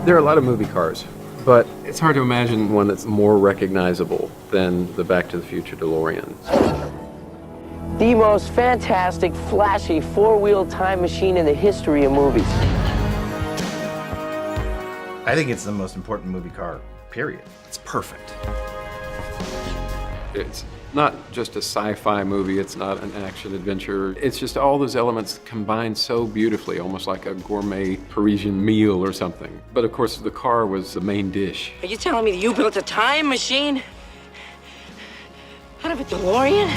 There are a lot of movie cars, but it's hard to imagine one that's more recognizable than the Back to the Future DeLorean. The most fantastic, flashy, four-wheel time machine in the history of movies. I think it's the most important movie car, period. It's perfect. It's not just a sci-fi movie, it's not an action adventure. It's just all those elements combined so beautifully, almost like a gourmet Parisian meal or something. But of course, the car was the main dish. Are you telling me that you built a time machine out of a DeLorean?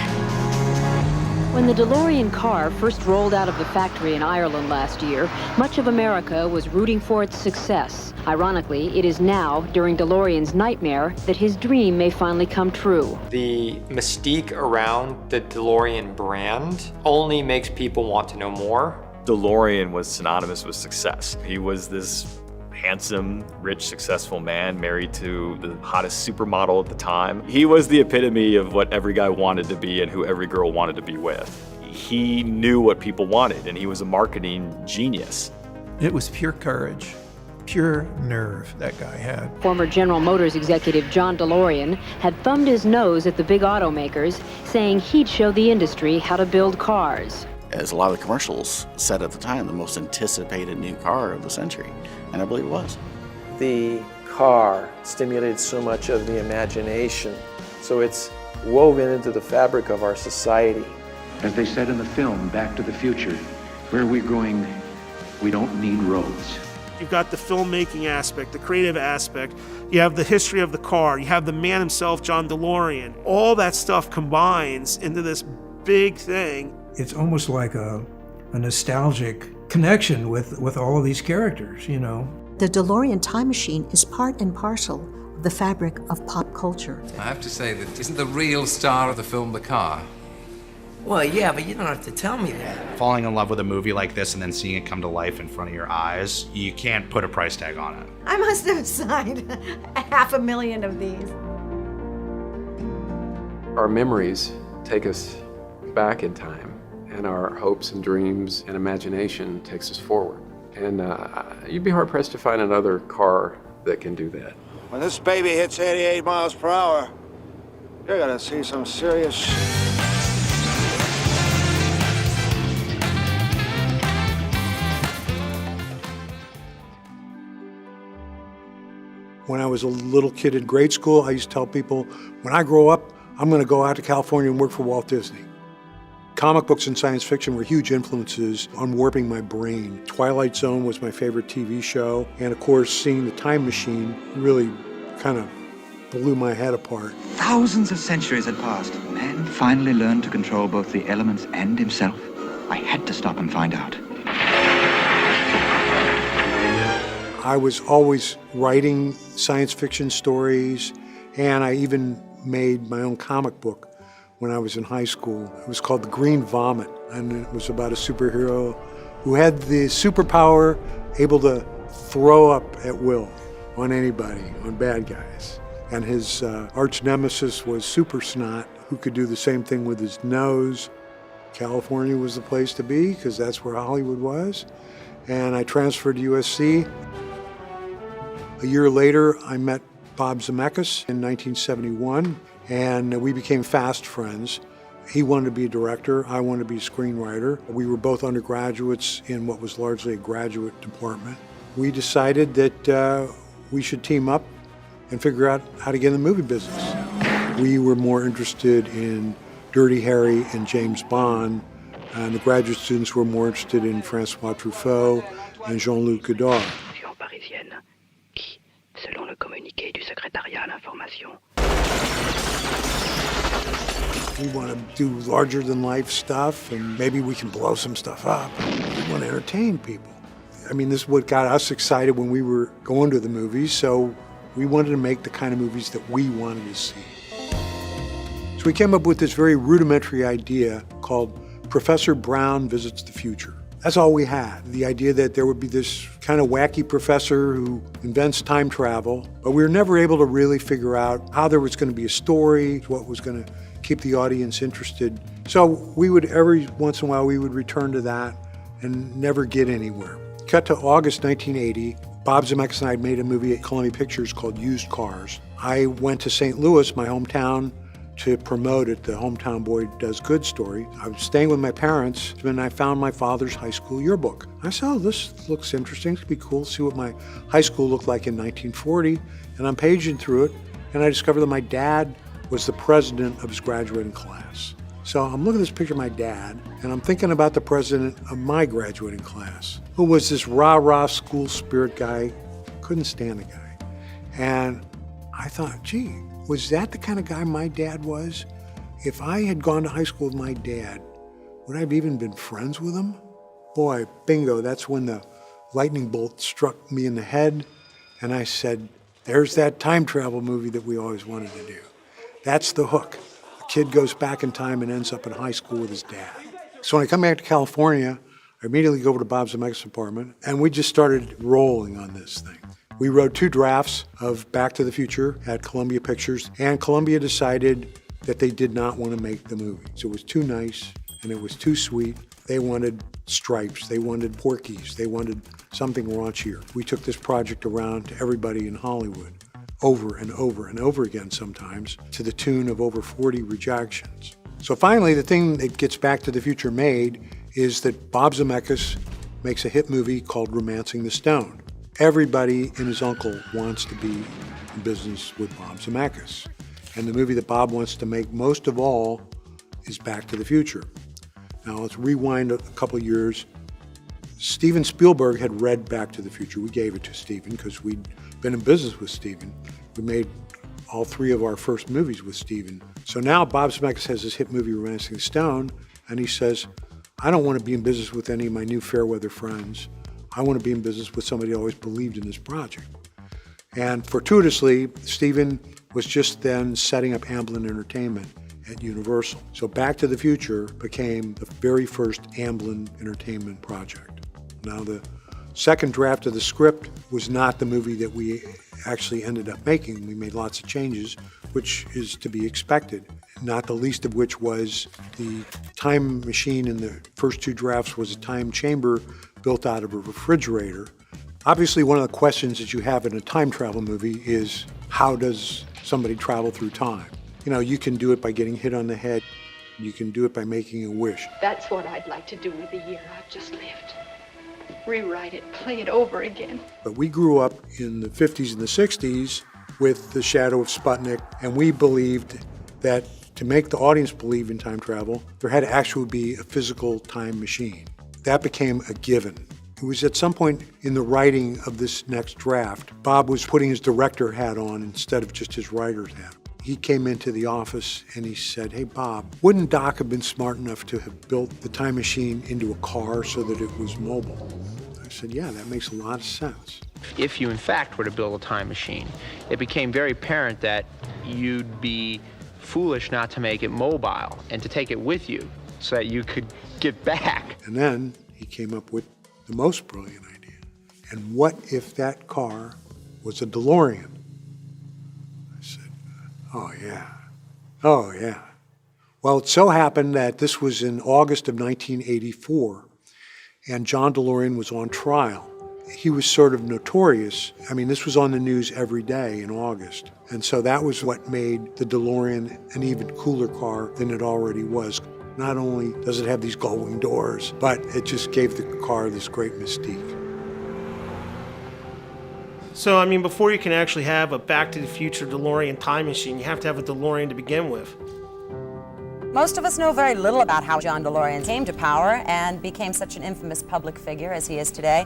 When the DeLorean car first rolled out of the factory in Ireland last year, much of America was rooting for its success. Ironically, it is now, during DeLorean's nightmare, that his dream may finally come true. The mystique around the DeLorean brand only makes people want to know more. DeLorean was synonymous with success. He was this handsome, rich, successful man married to the hottest supermodel at the time. He was the epitome of what every guy wanted to be and who every girl wanted to be with. He knew what people wanted, and he was a marketing genius. It was pure courage, pure nerve that guy had. Former General Motors executive John DeLorean had thumbed his nose at the big automakers, saying he'd show the industry how to build cars. As a lot of the commercials said at the time, the most anticipated new car of the century, and I believe it was. The car stimulated so much of the imagination, so it's woven into the fabric of our society. As they said in the film, Back to the Future, where we're going, we don't need roads. You've got the filmmaking aspect, the creative aspect, you have the history of the car, you have the man himself, John DeLorean. All that stuff combines into this big thing. It's almost like a nostalgic connection with all of these characters, you know. The DeLorean time machine is part and parcel of the fabric of pop culture. I have to say that isn't the real star of the film the car? Well, yeah, but you don't have to tell me that. Falling in love with a movie like this and then seeing it come to life in front of your eyes, you can't put a price tag on it. I must have signed 500,000 of these. Our memories take us back in time, and our hopes and dreams and imagination takes us forward. And you'd be hard-pressed to find another car that can do that. When this baby hits 88 miles per hour, you're gonna see some serious When I was a little kid in grade school, I used to tell people, when I grow up, I'm gonna go out to California and work for Walt Disney. Comic books and science fiction were huge influences on warping my brain. Twilight Zone was my favorite TV show, and of course, seeing the time machine really kind of blew my head apart. Thousands of centuries had passed. Man finally learned to control both the elements and himself. I had to stop and find out. I was always writing science fiction stories, and I even made my own comic book when I was in high school. It was called The Green Vomit, and it was about a superhero who had the superpower able to throw up at will on anybody, on bad guys. And his arch nemesis was Super Snot, who could do the same thing with his nose. California was the place to be, because that's where Hollywood was. And I transferred to USC. A year later, I met Bob Zemeckis in 1971, and we became fast friends. He wanted to be a director, I wanted to be a screenwriter. We were both undergraduates in what was largely a graduate department. We decided that we should team up and figure out how to get in the movie business. We were more interested in Dirty Harry and James Bond, and the graduate students were more interested in François Truffaut and Jean-Luc Godard. Selon le communiqué du secrétariat à l'information. We want to do larger-than-life stuff, and maybe we can blow some stuff up. We want to entertain people. I mean, this is what got us excited when we were going to the movies, so we wanted to make the kind of movies that we wanted to see. So we came up with this very rudimentary idea called Professor Brown Visits the Future. That's all we had, the idea that there would be this kind of wacky professor who invents time travel, but we were never able to really figure out how there was going to be a story, what was going to keep the audience interested. So we would, every once in a while, we would return to that and never get anywhere. Cut to August 1980, Bob Zemeckis and I made a movie at Columbia Pictures called Used Cars. I went to St. Louis, my hometown, to promote it, the Hometown Boy Does Good story. I was staying with my parents, and I found my father's high school yearbook. I said, oh, this looks interesting. It'd be cool to see what my high school looked like in 1940. And I'm paging through it, and I discovered that my dad was the president of his graduating class. So I'm looking at this picture of my dad, and I'm thinking about the president of my graduating class, who was this rah-rah school spirit guy. Couldn't stand the guy. And I thought, gee, was that the kind of guy my dad was? If I had gone to high school with my dad, would I have even been friends with him? Boy, bingo, that's when the lightning bolt struck me in the head, and I said, there's that time travel movie that we always wanted to do. That's the hook. A kid goes back in time and ends up in high school with his dad. So when I come back to California, I immediately go over to Bob Zemeckis' apartment, and we just started rolling on this thing. We wrote 2 drafts of Back to the Future at Columbia Pictures, and Columbia decided that they did not want to make the movie. So it was too nice, and it was too sweet. They wanted stripes, they wanted Porkies, they wanted something raunchier. We took this project around to everybody in Hollywood, over and over and over again sometimes, to the tune of over 40 rejections. So finally, the thing that gets Back to the Future made is that Bob Zemeckis makes a hit movie called Romancing the Stone. Everybody and his uncle wants to be in business with Bob Zemeckis. And the movie that Bob wants to make most of all is Back to the Future. Now let's rewind a couple of years. Steven Spielberg had read Back to the Future. We gave it to Steven because we'd been in business with Steven. We made all 3 of our first movies with Steven. So now Bob Zemeckis has this hit movie, Romancing the Stone, and he says, I don't want to be in business with any of my new fair weather friends. I want to be in business with somebody who always believed in this project. And fortuitously, Steven was just then setting up Amblin Entertainment at Universal. So Back to the Future became the very first Amblin Entertainment project. Now the second draft of the script was not the movie that we actually ended up making. We made lots of changes, which is to be expected, not the least of which was the time machine in the first 2 drafts was a time chamber built out of a refrigerator. Obviously, one of the questions that you have in a time travel movie is, how does somebody travel through time? You know, you can do it by getting hit on the head. You can do it by making a wish. That's what I'd like to do with the year I've just lived. Rewrite it, play it over again. But we grew up in the 50s and the 60s with the shadow of Sputnik, and we believed that to make the audience believe in time travel, there had to actually be a physical time machine. That became a given. It was at some point in the writing of this next draft, Bob was putting his director hat on instead of just his writer's hat. He came into the office and he said, hey Bob, wouldn't Doc have been smart enough to have built the time machine into a car so that it was mobile? I said, yeah, that makes a lot of sense. If you in fact were to build a time machine, it became very apparent that you'd be foolish not to make it mobile and to take it with you so that you could get back. And then he came up with the most brilliant idea. And what if that car was a DeLorean? I said, oh yeah. Well, it so happened that this was in August of 1984, and John DeLorean was on trial. He was sort of notorious. I mean, this was on the news every day in August. And so that was what made the DeLorean an even cooler car than it already was. Not only does it have these gull-wing doors, but it just gave the car this great mystique. So, I mean, before you can actually have a Back to the Future DeLorean time machine, you have to have a DeLorean to begin with. Most of us know very little about how John DeLorean came to power and became such an infamous public figure as he is today.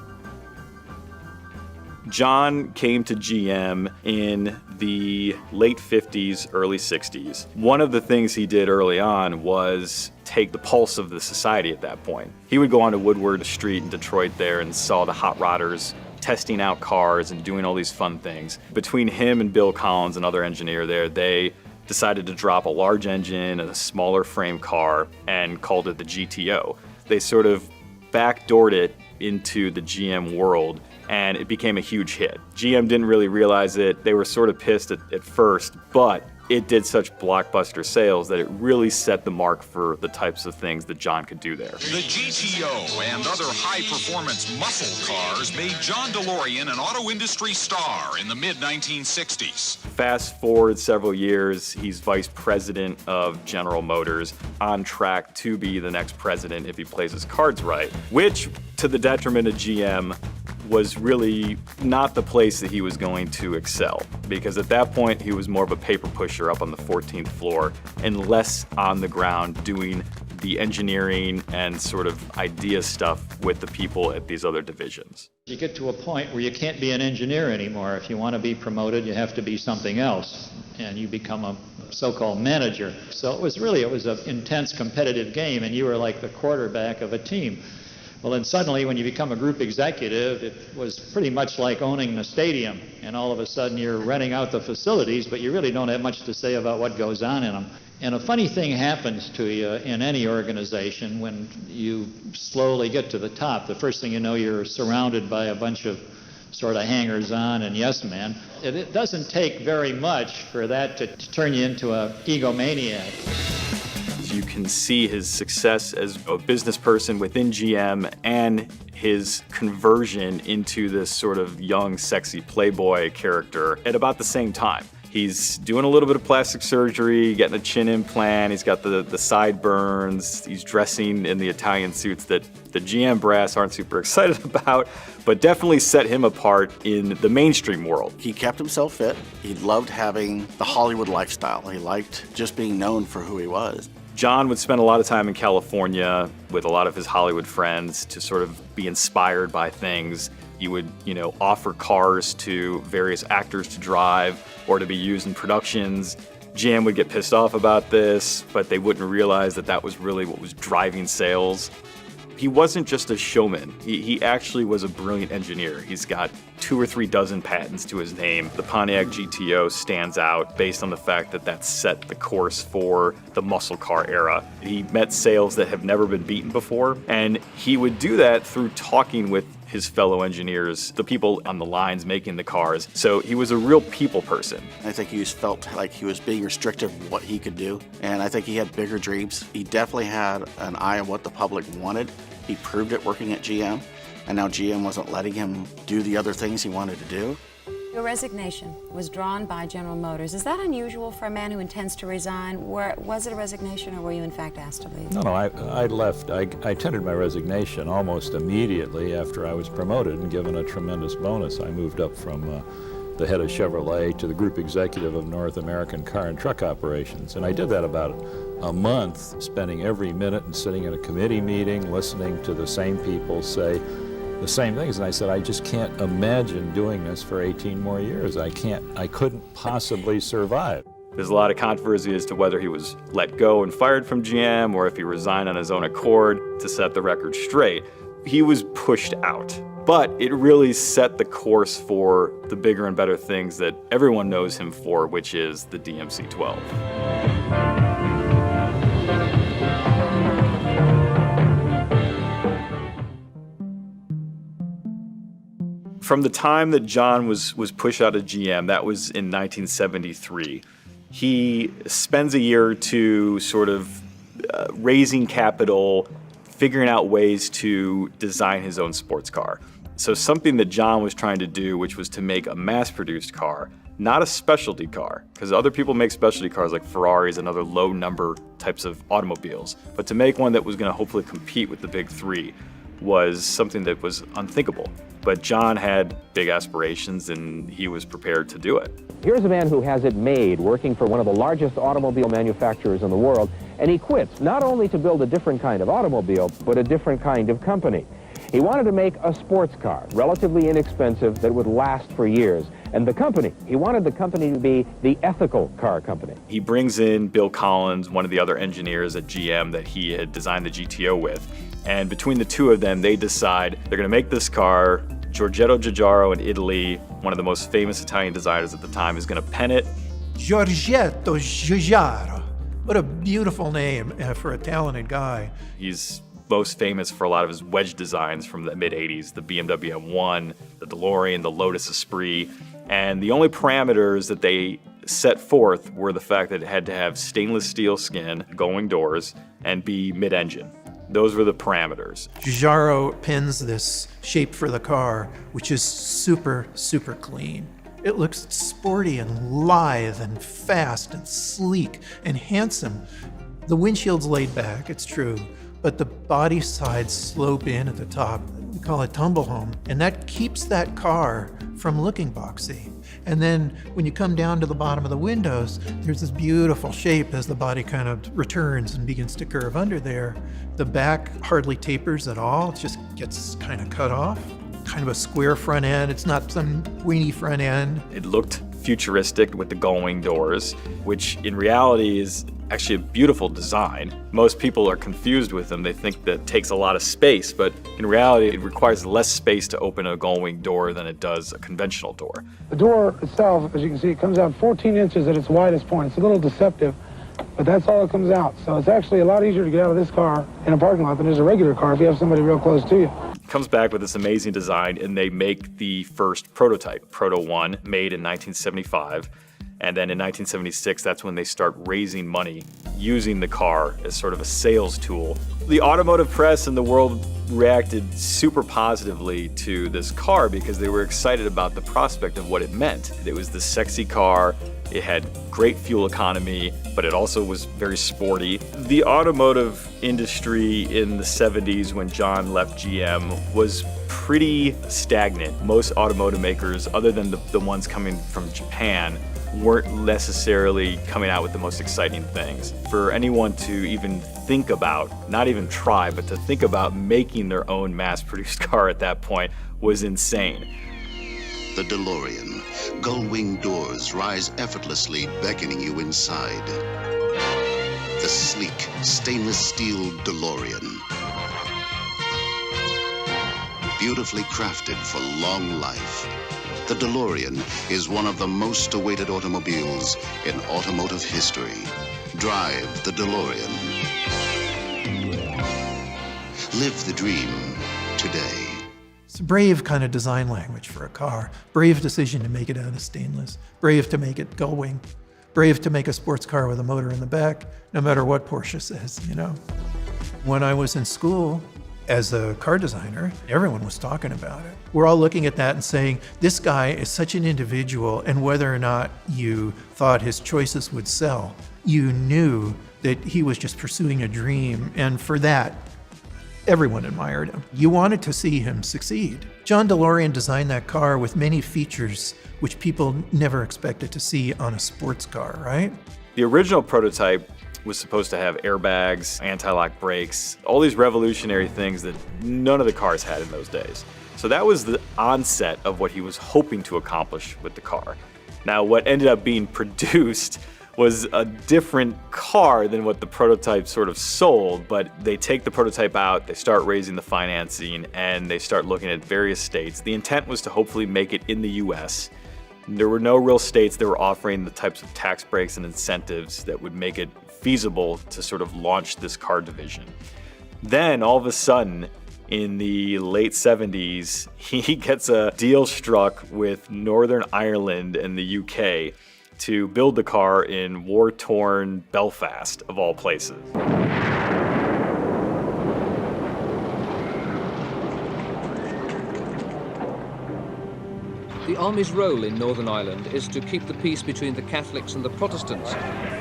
John came to GM in the late 50s, early 60s. One of the things he did early on was take the pulse of the society at that point. He would go onto Woodward Street in Detroit there and saw the hot rodders testing out cars and doing all these fun things. Between him and Bill Collins, another engineer there, they decided to drop a large engine and a smaller frame car and called it the GTO. They sort of backdoored it into the GM world, and it became a huge hit. GM didn't really realize it. They were sort of pissed at first, but it did such blockbuster sales that it really set the mark for the types of things that John could do there. The GTO and other high-performance muscle cars made John DeLorean an auto industry star in the mid-1960s. Fast forward several years, he's vice president of General Motors, on track to be the next president if he plays his cards right, which, to the detriment of GM, was really not the place that he was going to excel, because at that point he was more of a paper pusher up on the 14th floor and less on the ground doing the engineering and sort of idea stuff with the people at these other divisions. You get to a point where you can't be an engineer anymore. If you want to be promoted, you have to be something else, and you become a so-called manager. So it was an intense competitive game, and you were like the quarterback of a team. Well, then suddenly when you become a group executive, it was pretty much like owning the stadium, and all of a sudden you're renting out the facilities, but you really don't have much to say about what goes on in them. And a funny thing happens to you in any organization when you slowly get to the top. The first thing you know, you're surrounded by a bunch of sort of hangers-on and yes men. It doesn't take very much for that to turn you into an egomaniac. You can see his success as a business person within GM and his conversion into this sort of young, sexy playboy character at about the same time. He's doing a little bit of plastic surgery, getting a chin implant, he's got the sideburns, he's dressing in the Italian suits that the GM brass aren't super excited about, but definitely set him apart in the mainstream world. He kept himself fit. He loved having the Hollywood lifestyle. He liked just being known for who he was. John would spend a lot of time in California with a lot of his Hollywood friends to sort of be inspired by things. He would, offer cars to various actors to drive or to be used in productions. GM would get pissed off about this, but they wouldn't realize that that was really what was driving sales. He wasn't just a showman. He actually was a brilliant engineer. He's got 2 or 3 dozen patents to his name. The Pontiac GTO stands out based on the fact that that set the course for the muscle car era. He met sales that have never been beaten before, and he would do that through talking with his fellow engineers, the people on the lines making the cars. So he was a real people person. I think he felt like he was being restrictive of what he could do, and I think he had bigger dreams. He definitely had an eye on what the public wanted. He proved it working at GM, and now GM wasn't letting him do the other things he wanted to do. Your resignation was drawn by General Motors. Is that unusual for a man who intends to resign? Was it a resignation, or were you in fact asked to leave? No, I left. I tendered my resignation almost immediately after I was promoted and given a tremendous bonus. I moved up from the head of Chevrolet to the group executive of North American car and truck operations. And I did that about a month, spending every minute and sitting in a committee meeting, listening to the same people say the same things. And I said, I just can't imagine doing this for 18 more years. I couldn't possibly survive. There's a lot of controversy as to whether he was let go and fired from GM or if he resigned on his own accord. To set the record straight, he was pushed out. But it really set the course for the bigger and better things that everyone knows him for, which is the DMC-12. From the time that John was pushed out of GM, that was in 1973, he spends a year or two sort of raising capital, figuring out ways to design his own sports car. So something that John was trying to do, which was to make a mass-produced car, not a specialty car, because other people make specialty cars like Ferraris and other low-number types of automobiles, but to make one that was going to hopefully compete with the big three was something that was unthinkable. But John had big aspirations, and he was prepared to do it. Here's a man who has it made, working for one of the largest automobile manufacturers in the world, and he quits not only to build a different kind of automobile, but a different kind of company. He wanted to make a sports car, relatively inexpensive, that would last for years. And he wanted the company to be the ethical car company. He brings in Bill Collins, one of the other engineers at GM that he had designed the GTO with. And between the two of them, they decide they're going to make this car. Giorgetto Giugiaro in Italy, one of the most famous Italian designers at the time, is going to pen it. Giorgetto Giugiaro. What a beautiful name for a talented guy. He's most famous for a lot of his wedge designs from the mid-'80s, the BMW M1, the DeLorean, the Lotus Esprit. And the only parameters that they set forth were the fact that it had to have stainless steel skin, going doors, and be mid-engine. Those were the parameters. Giugiaro pins this shape for the car, which is super, super clean. It looks sporty and lithe and fast and sleek and handsome. The windshield's laid back, it's true, but the body sides slope in at the top. We call it tumble home, and that keeps that car from looking boxy. And then when you come down to the bottom of the windows, there's this beautiful shape as the body kind of returns and begins to curve under there. The back hardly tapers at all. It just gets kind of cut off. Kind of a square front end. It's not some weeny front end. It looked futuristic with the going doors, which in reality is actually a beautiful design. Most people are confused with them. They think that it takes a lot of space, but in reality, it requires less space to open a going door than it does a conventional door. The door itself, as you can see, it comes out 14 inches at its widest point. It's a little deceptive, but that's all it comes out. So it's actually a lot easier to get out of this car in a parking lot than it is a regular car if you have somebody real close to you. Comes back with this amazing design, and they make the first prototype, Proto 1, made in 1975. And then in 1976, that's when they start raising money using the car as sort of a sales tool. The automotive press and the world reacted super positively to this car because they were excited about the prospect of what it meant. It was this sexy car, it had great fuel economy, but it also was very sporty. The automotive industry in the 70s when John left GM was pretty stagnant. Most automotive makers, other than the ones coming from Japan, weren't necessarily coming out with the most exciting things. For anyone to even think about, not even try, but to think about making their own mass-produced car at that point was insane. The DeLorean. Gull-wing doors rise effortlessly, beckoning you inside. The sleek, stainless steel DeLorean. Beautifully crafted for long life. The DeLorean is one of the most awaited automobiles in automotive history. Drive the DeLorean. Live the dream today. It's a brave kind of design language for a car. Brave decision to make it out of stainless. Brave to make it gull-wing. Brave to make a sports car with a motor in the back, no matter what Porsche says, you know. When I was in school, as a car designer, everyone was talking about it. We're all looking at that and saying, this guy is such an individual, and whether or not you thought his choices would sell, you knew that he was just pursuing a dream, and for that, everyone admired him. You wanted to see him succeed. John DeLorean designed that car with many features which people never expected to see on a sports car, right? The original prototype was supposed to have airbags, anti-lock brakes, all these revolutionary things that none of the cars had in those days. So that was the onset of what he was hoping to accomplish with the car. Now, what ended up being produced was a different car than what the prototype sort of sold, but they take the prototype out, they start raising the financing, and they start looking at various states. The intent was to hopefully make it in the US. There were no real states that were offering the types of tax breaks and incentives that would make it feasible to sort of launch this car division. Then all of a sudden, in the late 70s, he gets a deal struck with Northern Ireland and the UK to build the car in war-torn Belfast, of all places. The army's role in Northern Ireland is to keep the peace between the Catholics and the Protestants.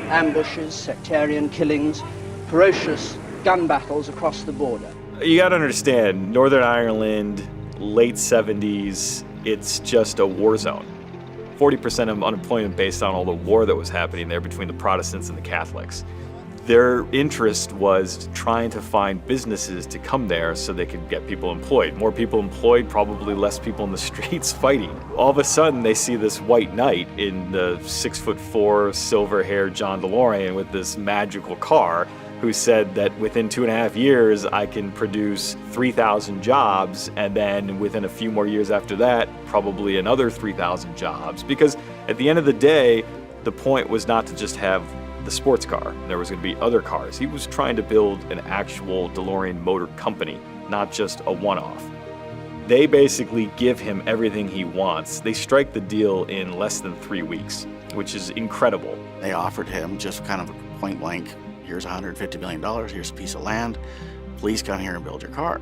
Ambushes, sectarian killings, ferocious gun battles across the border. You gotta understand, Northern Ireland, late 70s, it's just a war zone. 40% of unemployment based on all the war that was happening there between the Protestants and the Catholics. Their interest was trying to find businesses to come there so they could get people employed. More people employed, probably less people in the streets fighting. All of a sudden, they see this white knight in the 6'4", silver-haired John DeLorean with this magical car, who said that within 2.5 years, I can produce 3,000 jobs, and then within a few more years after that, probably another 3,000 jobs. Because at the end of the day, the point was not to just have the sports car. There was going to be other cars. He was trying to build an actual DeLorean motor company, not just a one-off. They basically give him everything he wants. They strike the deal in less than 3 weeks, which is incredible. They offered him just kind of point blank, here's $150 million, here's a piece of land, please come here and build your car.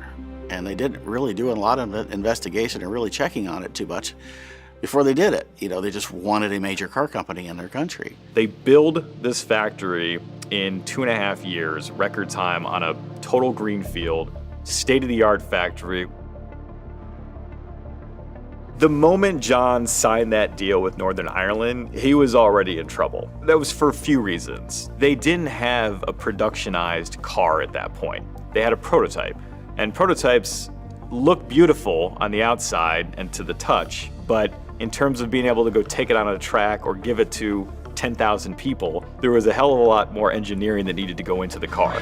And they didn't really do a lot of investigation or really checking on it too much before they did it. You know, they just wanted a major car company in their country. They build this factory in 2.5 years, record time, on a total greenfield, state-of-the-art factory. The moment John signed that deal with Northern Ireland, he was already in trouble. That was for a few reasons. They didn't have a productionized car at that point. They had a prototype, and prototypes look beautiful on the outside and to the touch, but in terms of being able to go take it on a track or give it to 10,000 people, there was a hell of a lot more engineering that needed to go into the car.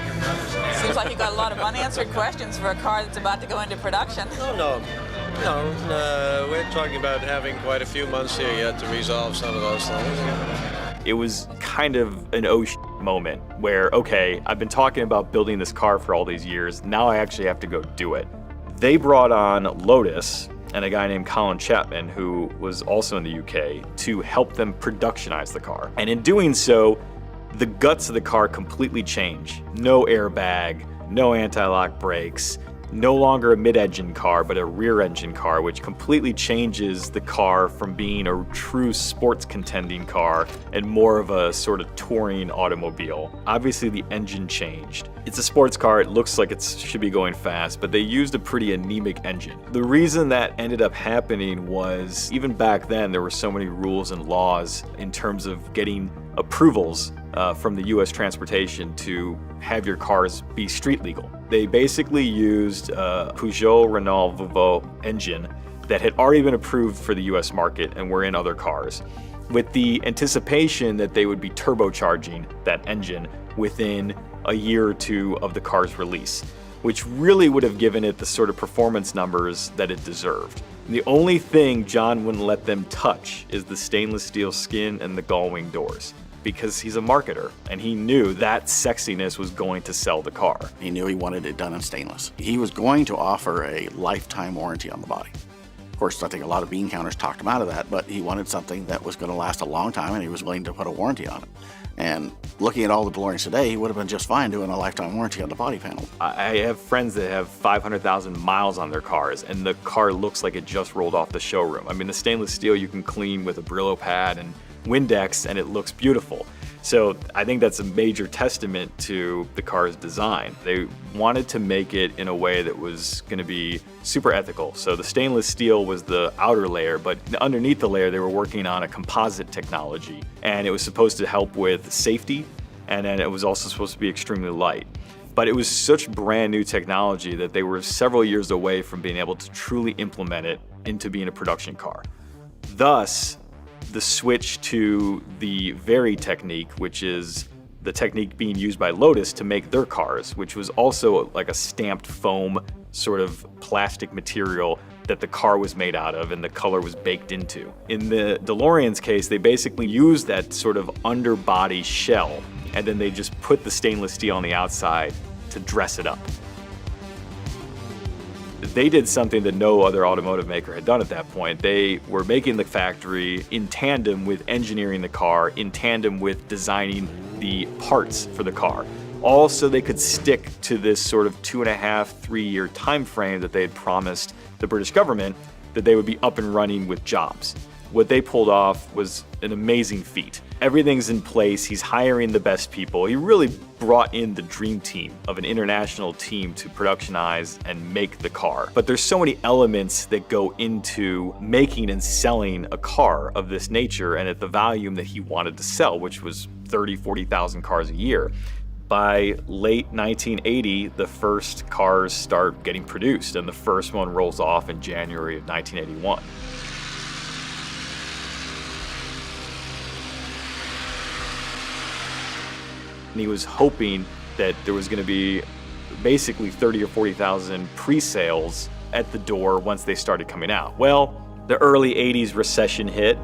Seems like you got a lot of unanswered questions for a car that's about to go into production. No, we're talking about having quite a few months here yet to resolve some of those things. It was kind of an oh shit moment where, okay, I've been talking about building this car for all these years, now I actually have to go do it. They brought on Lotus and a guy named Colin Chapman, who was also in the UK, to help them productionize the car. And in doing so, the guts of the car completely change. No airbag, no anti-lock brakes, no longer a mid-engine car, but a rear-engine car, which completely changes the car from being a true sports contending car and more of a sort of touring automobile. Obviously, the engine changed. It's a sports car, it looks like it should be going fast, but they used a pretty anemic engine. The reason that ended up happening was, even back then, there were so many rules and laws in terms of getting approvals from the US transportation to have your cars be street legal. They basically used a Peugeot Renault Volvo engine that had already been approved for the US market and were in other cars, with the anticipation that they would be turbocharging that engine within a year or two of the car's release, which really would have given it the sort of performance numbers that it deserved. The only thing John wouldn't let them touch is the stainless steel skin and the gull-wing doors, because he's a marketer and he knew that sexiness was going to sell the car. He knew he wanted it done in stainless. He was going to offer a lifetime warranty on the body. Of course, I think a lot of bean counters talked him out of that, but he wanted something that was going to last a long time and he was willing to put a warranty on it. And looking at all the DeLoreans today, he would have been just fine doing a lifetime warranty on the body panel. I have friends that have 500,000 miles on their cars, and the car looks like it just rolled off the showroom. I mean, the stainless steel you can clean with a Brillo pad and Windex, and it looks beautiful. So I think that's a major testament to the car's design. They wanted to make it in a way that was going to be super ethical. So the stainless steel was the outer layer, but underneath the layer they were working on a composite technology, and it was supposed to help with safety, and then it was also supposed to be extremely light. But it was such brand new technology that they were several years away from being able to truly implement it into being a production car. Thus, the switch to the Very technique, which is the technique being used by Lotus to make their cars, which was also like a stamped foam sort of plastic material that the car was made out of and the color was baked into. In the DeLorean's case, they basically used that sort of underbody shell, and then they just put the stainless steel on the outside to dress it up. They did something that no other automotive maker had done at that point. They were making the factory in tandem with engineering the car, in tandem with designing the parts for the car. All so they could stick to this sort of 2.5, 3 year time frame that they had promised the British government that they would be up and running with jobs. What they pulled off was an amazing feat. Everything's in place, he's hiring the best people. He really brought in the dream team of an international team to productionize and make the car. But there's so many elements that go into making and selling a car of this nature and at the volume that he wanted to sell, which was 30, 40,000 cars a year. By late 1980, the first cars start getting produced, and the first one rolls off in January of 1981. And he was hoping that there was going to be basically 30 or 40,000 pre-sales at the door once they started coming out. Well, the early 80s recession hit.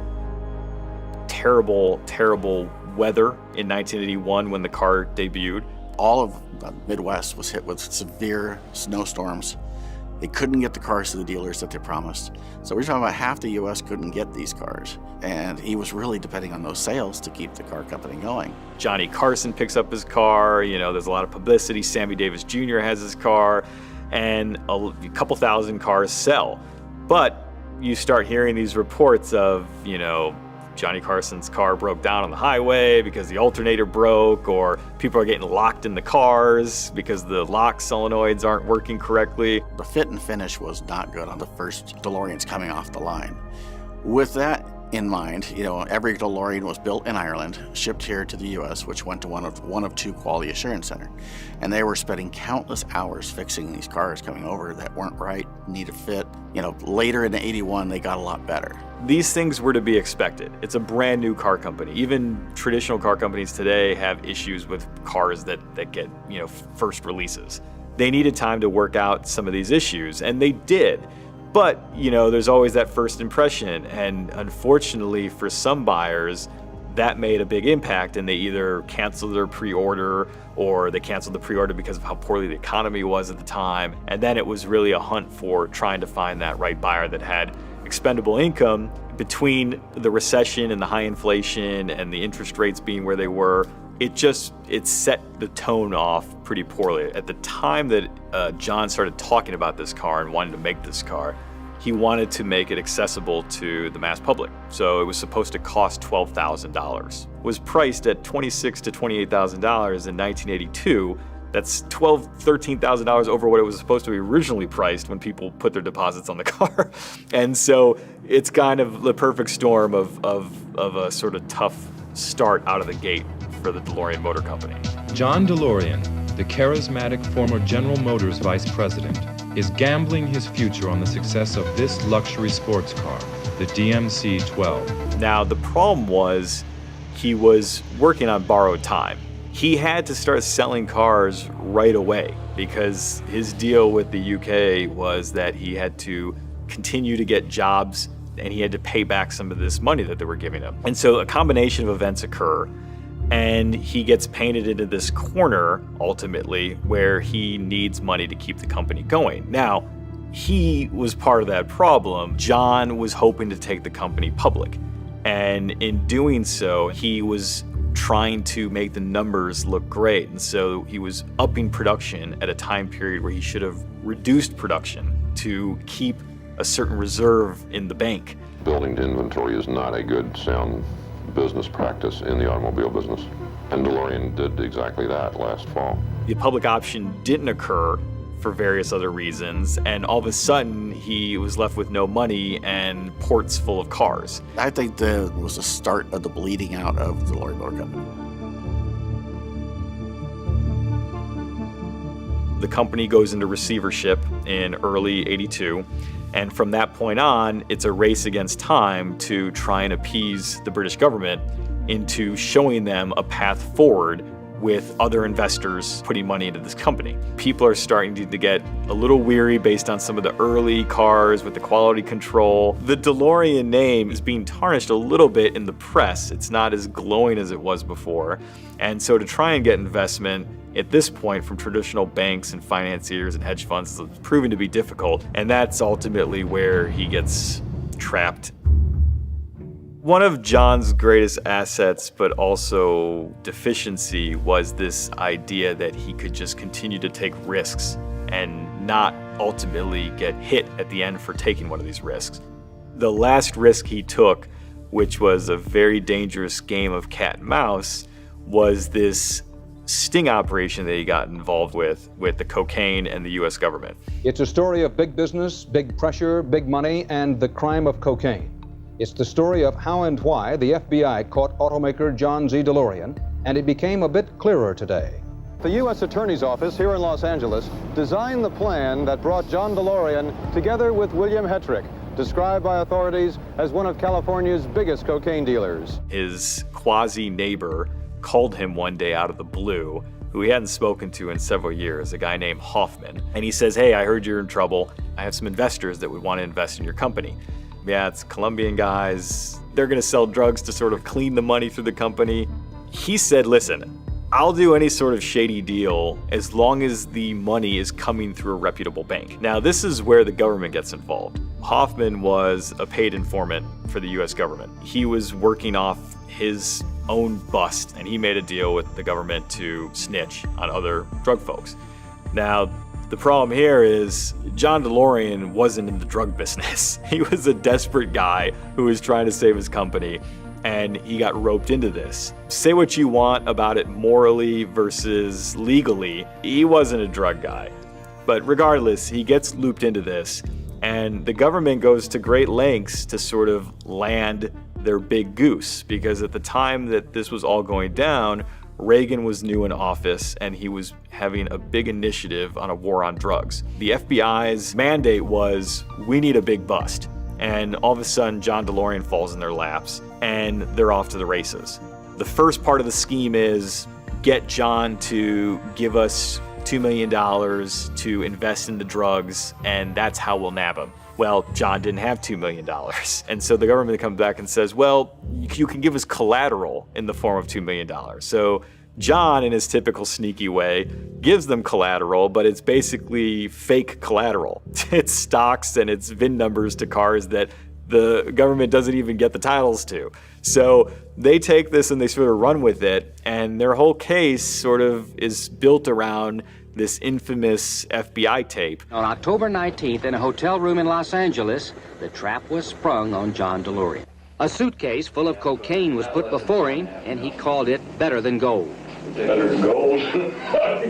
Terrible, terrible weather in 1981 when the car debuted. All of the Midwest was hit with severe snowstorms They couldn't get the cars to the dealers that they promised. So we're talking about half the U.S. couldn't get these cars. And he was really depending on those sales to keep the car company going. Johnny Carson picks up his car. There's a lot of publicity. Sammy Davis Jr. has his car. And a couple thousand cars sell. But you start hearing these reports of, Johnny Carson's car broke down on the highway because the alternator broke, or people are getting locked in the cars because the lock solenoids aren't working correctly. The fit and finish was not good on the first DeLoreans coming off the line. With that in mind, every DeLorean was built in Ireland, shipped here to the U.S., which went to one of two quality assurance centers. And they were spending countless hours fixing these cars coming over that weren't right, need a fit. Later in '81, they got a lot better. These things were to be expected. It's a brand new car company. Even traditional car companies today have issues with cars that get, first releases. They needed time to work out some of these issues, and they did. But, there's always that first impression, and unfortunately for some buyers, that made a big impact, and they either canceled their pre-order or they canceled the pre-order because of how poorly the economy was at the time. And then it was really a hunt for trying to find that right buyer that had expendable income. Between the recession and the high inflation and the interest rates being where they were, it set the tone off pretty poorly. At the time that John started talking about this car and wanted to make this car, he wanted to make it accessible to the mass public. So it was supposed to cost $12,000. It was priced at $26,000 to $28,000 in 1982. That's $12,000, $13,000 over what it was supposed to be originally priced when people put their deposits on the car. And so it's kind of the perfect storm of a sort of tough start out of the gate for the DeLorean Motor Company. John DeLorean, the charismatic former General Motors vice president, is gambling his future on the success of this luxury sports car, the DMC-12. Now, the problem was he was working on borrowed time. He had to start selling cars right away because his deal with the UK was that he had to continue to get jobs and he had to pay back some of this money that they were giving him. And so a combination of events occur, and he gets painted into this corner, ultimately, where he needs money to keep the company going. Now, he was part of that problem. John was hoping to take the company public. And in doing so, he was trying to make the numbers look great. And so he was upping production at a time period where he should have reduced production to keep a certain reserve in the bank. Building to inventory is not a good, sound business practice in the automobile business. And DeLorean did exactly that last fall. The public option didn't occur for various other reasons, and all of a sudden he was left with no money and ports full of cars. I think that was the start of the bleeding out of the DeLorean Motor Company. The company goes into receivership in early '82. And from that point on, it's a race against time to try and appease the British government into showing them a path forward with other investors putting money into this company. People are starting to get a little weary based on some of the early cars with the quality control. The DeLorean name is being tarnished a little bit in the press. It's not as glowing as it was before. And so to try and get investment at this point from traditional banks and financiers and hedge funds is proving to be difficult. And that's ultimately where he gets trapped. One of John's greatest assets, but also deficiency, was this idea that he could just continue to take risks and not ultimately get hit at the end for taking one of these risks. The last risk he took, which was a very dangerous game of cat and mouse, was this sting operation that he got involved with the cocaine and the U.S. government. It's a story of big business, big pressure, big money, and the crime of cocaine. It's the story of how and why the FBI caught automaker John Z. DeLorean, and it became a bit clearer today. The U.S. Attorney's Office here in Los Angeles designed the plan that brought John DeLorean together with William Hetrick, described by authorities as one of California's biggest cocaine dealers. His quasi-neighbor called him one day out of the blue, who he hadn't spoken to in several years, a guy named Hoffman. And he says, "Hey, I heard you're in trouble. I have some investors that would want to invest in your company." Yeah, it's Colombian guys. They're going to sell drugs to sort of clean the money through the company. He said, "Listen, I'll do any sort of shady deal as long as the money is coming through a reputable bank. Now, this is where the government gets involved. Hoffman was a paid informant for the US government. He was working off his own bust, and he made a deal with the government to snitch on other drug folks. Now, the problem here is John DeLorean wasn't in the drug business. He was a desperate guy who was trying to save his company, and he got roped into this. Say what you want about it morally versus legally, he wasn't a drug guy. But regardless, he gets looped into this, and the government goes to great lengths to sort of land their big goose, because at the time that this was all going down, Reagan was new in office and he was having a big initiative on a war on drugs. The FBI's mandate was, we need a big bust. And all of a sudden, John DeLorean falls in their laps and they're off to the races. The first part of the scheme is get John to give us $2 million to invest in the drugs, and that's how we'll nab him. Well, John didn't have $2 million. And so the government comes back and says, well, you can give us collateral in the form of $2 million. So John, in his typical sneaky way, gives them collateral, but it's basically fake collateral. It's stocks and it's VIN numbers to cars that the government doesn't even get the titles to. So they take this and they sort of run with it, and their whole case sort of is built around this infamous FBI tape. On October 19th, in a hotel room in Los Angeles, the trap was sprung on John DeLorean. A suitcase full of cocaine was put before him, and he called it better than gold. Better than gold?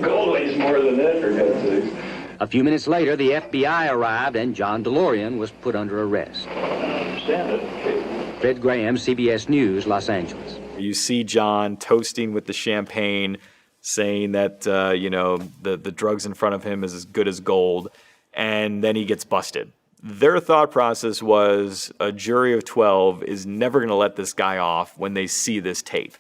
Gold weighs more than that, for God's sakes. A few minutes later, the FBI arrived, and John DeLorean was put under arrest. I understand it. Fred Graham, CBS News, Los Angeles. You see John toasting with the champagne, saying that, the drugs in front of him is as good as gold, and then he gets busted. Their thought process was a jury of 12 is never going to let this guy off when they see this tape.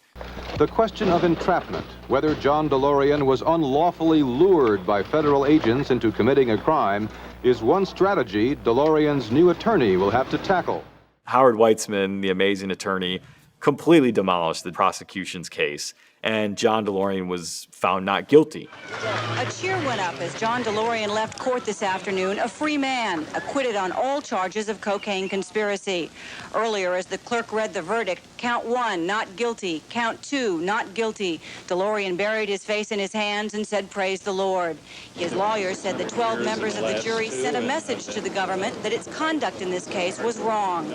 The question of entrapment, whether John DeLorean was unlawfully lured by federal agents into committing a crime, is one strategy DeLorean's new attorney will have to tackle. Howard Weitzman, the amazing attorney, completely demolished the prosecution's case, and John DeLorean was found not guilty. A cheer went up as John DeLorean left court this afternoon, a free man, acquitted on all charges of cocaine conspiracy. Earlier, as the clerk read the verdict, count 1, not guilty, count 2, not guilty. DeLorean buried his face in his hands and said, praise the Lord. His lawyer said the 12 members of the jury sent a message to the government that its conduct in this case was wrong.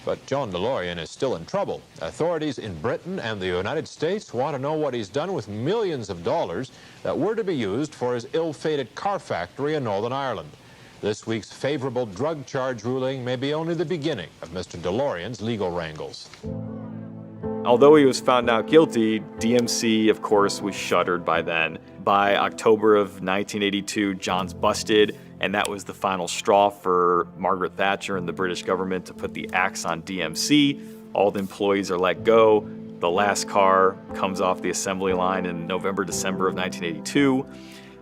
But John DeLorean is still in trouble. Authorities in Britain and the United States want to know what he's done with millions of dollars that were to be used for his ill-fated car factory in Northern Ireland. This week's favorable drug charge ruling may be only the beginning of Mr. DeLorean's legal wrangles. Although he was found not guilty, DMC, of course, was shuttered by then. By October of 1982, John's busted, and that was the final straw for Margaret Thatcher and the British government to put the axe on DMC. All the employees are let go. The last car comes off the assembly line in November, December of 1982,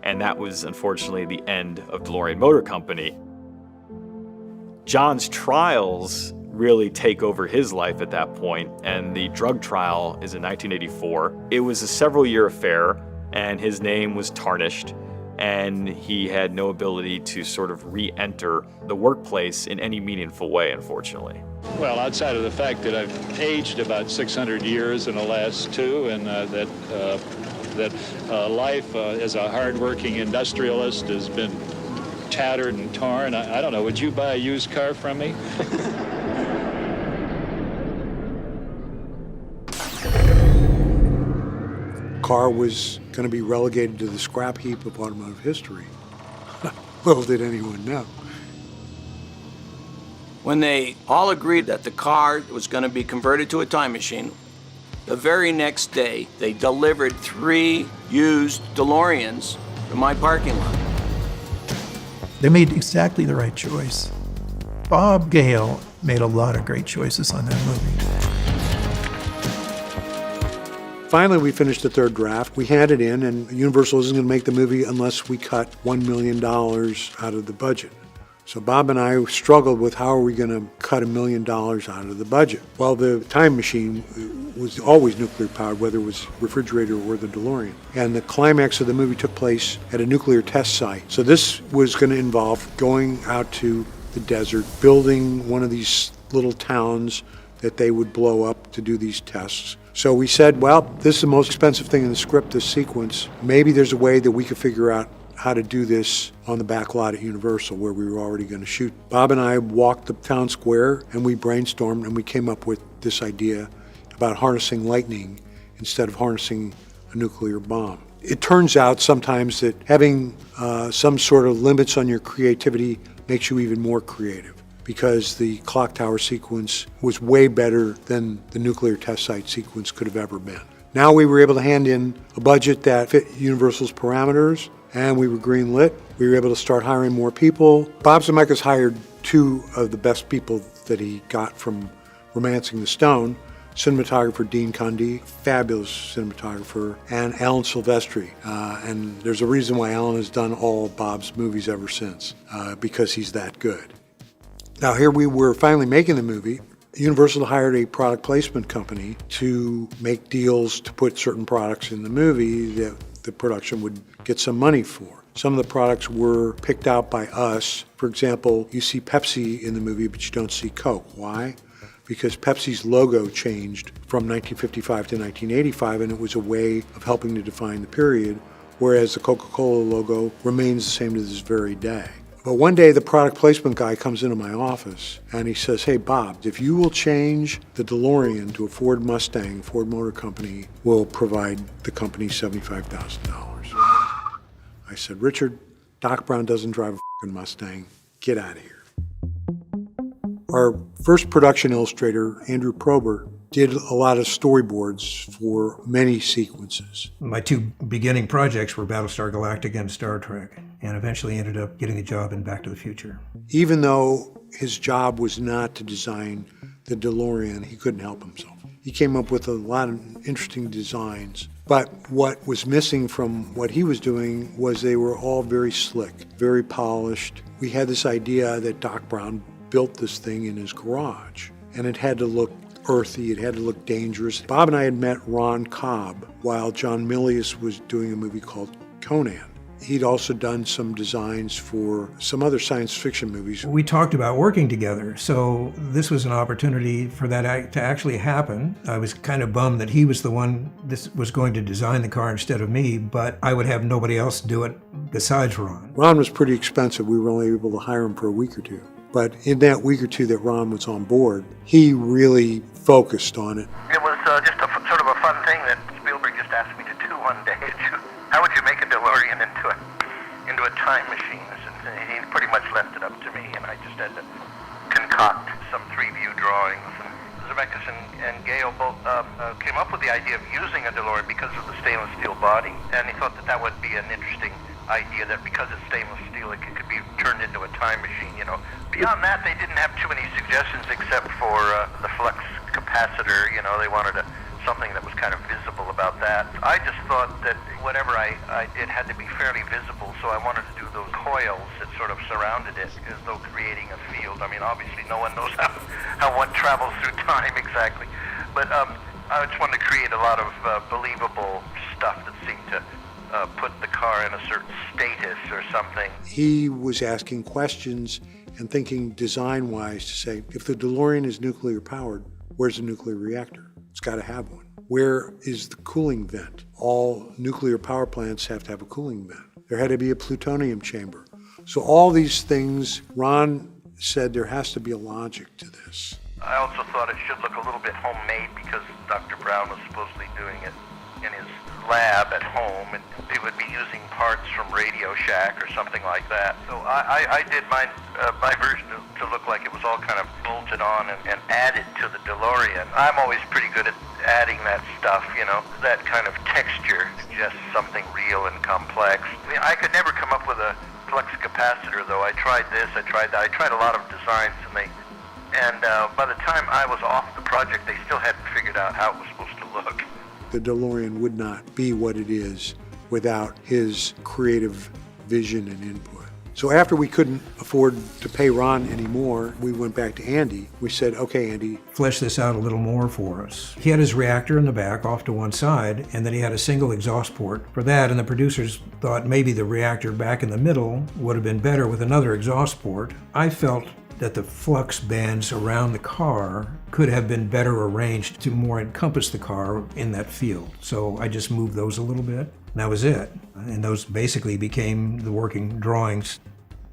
and that was unfortunately the end of DeLorean Motor Company. John's trials really take over his life at that point, and the drug trial is in 1984. It was a several-year affair, and his name was tarnished, and he had no ability to sort of re-enter the workplace in any meaningful way, unfortunately. Well, outside of the fact that I've aged about 600 years in the last 2, and that life as a hard-working industrialist has been tattered and torn, I don't know, would you buy a used car from me? Car was going to be relegated to the scrap heap of automotive history. Little did anyone know. When they all agreed that the car was going to be converted to a time machine, the very next day, they delivered 3 used DeLoreans to my parking lot. They made exactly the right choice. Bob Gale made a lot of great choices on that movie. Finally, we finished the third draft. We had it in, and Universal isn't going to make the movie unless we cut $1 million out of the budget. So Bob and I struggled with how are we going to cut $1 million out of the budget. Well, the time machine was always nuclear powered, whether it was refrigerator or the DeLorean. And the climax of the movie took place at a nuclear test site. So this was going to involve going out to the desert, building one of these little towns that they would blow up to do these tests. So we said, well, this is the most expensive thing in the script, this sequence. Maybe there's a way that we could figure out how to do this on the back lot at Universal where we were already going to shoot. Bob and I walked the town square and we brainstormed and we came up with this idea about harnessing lightning instead of harnessing a nuclear bomb. It turns out sometimes that having some sort of limits on your creativity makes you even more creative, because the clock tower sequence was way better than the nuclear test site sequence could have ever been. Now we were able to hand in a budget that fit Universal's parameters, and we were green-lit. We were able to start hiring more people. Bob Zemeckis hired two of the best people that he got from Romancing the Stone, cinematographer Dean Cundey, fabulous cinematographer, and Alan Silvestri. And there's a reason why Alan has done all of Bob's movies ever since, because he's that good. Now here we were finally making the movie. Universal hired a product placement company to make deals to put certain products in the movie that the production would get some money for. Some of the products were picked out by us. For example, you see Pepsi in the movie, but you don't see Coke. Why? Because Pepsi's logo changed from 1955 to 1985, and it was a way of helping to define the period, whereas the Coca-Cola logo remains the same to this very day. But one day the product placement guy comes into my office and he says, hey Bob, if you will change the DeLorean to a Ford Mustang, Ford Motor Company will provide the company $75,000. I said, Richard, Doc Brown doesn't drive a fucking Mustang. Get out of here. Our first production illustrator, Andrew Probert, did a lot of storyboards for many sequences. My two beginning projects were Battlestar Galactica and Star Trek, and eventually ended up getting a job in Back to the Future. Even though his job was not to design the DeLorean, he couldn't help himself. He came up with a lot of interesting designs, but what was missing from what he was doing was they were all very slick, very polished. We had this idea that Doc Brown built this thing in his garage, and it had to look earthy, it had to look dangerous. Bob and I had met Ron Cobb while John Milius was doing a movie called Conan. He'd also done some designs for some other science fiction movies. We talked about working together, so this was an opportunity for that to actually happen. I was kind of bummed that he was the one that was going to design the car instead of me, but I would have nobody else do it besides Ron. Ron was pretty expensive. We were only able to hire him for a week or two. But in that week or two that Ron was on board, he really focused on it. It was just a sort of a fun thing that Spielberg just asked me to do one day. How would you make a DeLorean into a time machine? He pretty much left it up to me, and I just had to concoct some 3-view drawings. And Zemeckis and Gale both came up with the idea of using a DeLorean because of the stainless steel body, and he thought that that would be an interesting idea, that because it's stainless steel, it could be turned into a time machine, you know. Beyond that, they didn't have too many suggestions except for the flux capacitor. You know, they wanted something that was kind of visible about that. I just thought that whatever I did had to be fairly visible, so I wanted to do those coils that sort of surrounded it as though creating a field. I mean, obviously no one knows how one travels through time exactly, but I just wanted to create a lot of believable stuff that seemed to put the car in a certain status or something. He was asking questions and thinking design-wise to say, if the DeLorean is nuclear powered, where's the nuclear reactor? It's got to have one. Where is the cooling vent? All nuclear power plants have to have a cooling vent. There had to be a plutonium chamber. So all these things, Ron said there has to be a logic to this. I also thought it should look a little bit homemade because Dr. Brown was supposedly doing it in his lab at home, and they would be using parts from Radio Shack or something like that. So I did my version to look like it was all kind of bolted on and added to the DeLorean. I'm always pretty good at adding that stuff, you know, that kind of texture, just something real and complex. I mean, I could never come up with a flux capacitor, though. I tried this, I tried that, I tried a lot of designs, and by the time I was off the project, they still hadn't figured out how it was supposed to look. The DeLorean would not be what it is without his creative vision and input. So after we couldn't afford to pay Ron anymore, we went back to Andy. We said, okay, Andy, flesh this out a little more for us. He had his reactor in the back off to one side, and then he had a single exhaust port for that, and the producers thought maybe the reactor back in the middle would have been better with another exhaust port. I felt that the flux bands around the car could have been better arranged to more encompass the car in that field. So I just moved those a little bit, and that was it. And those basically became the working drawings.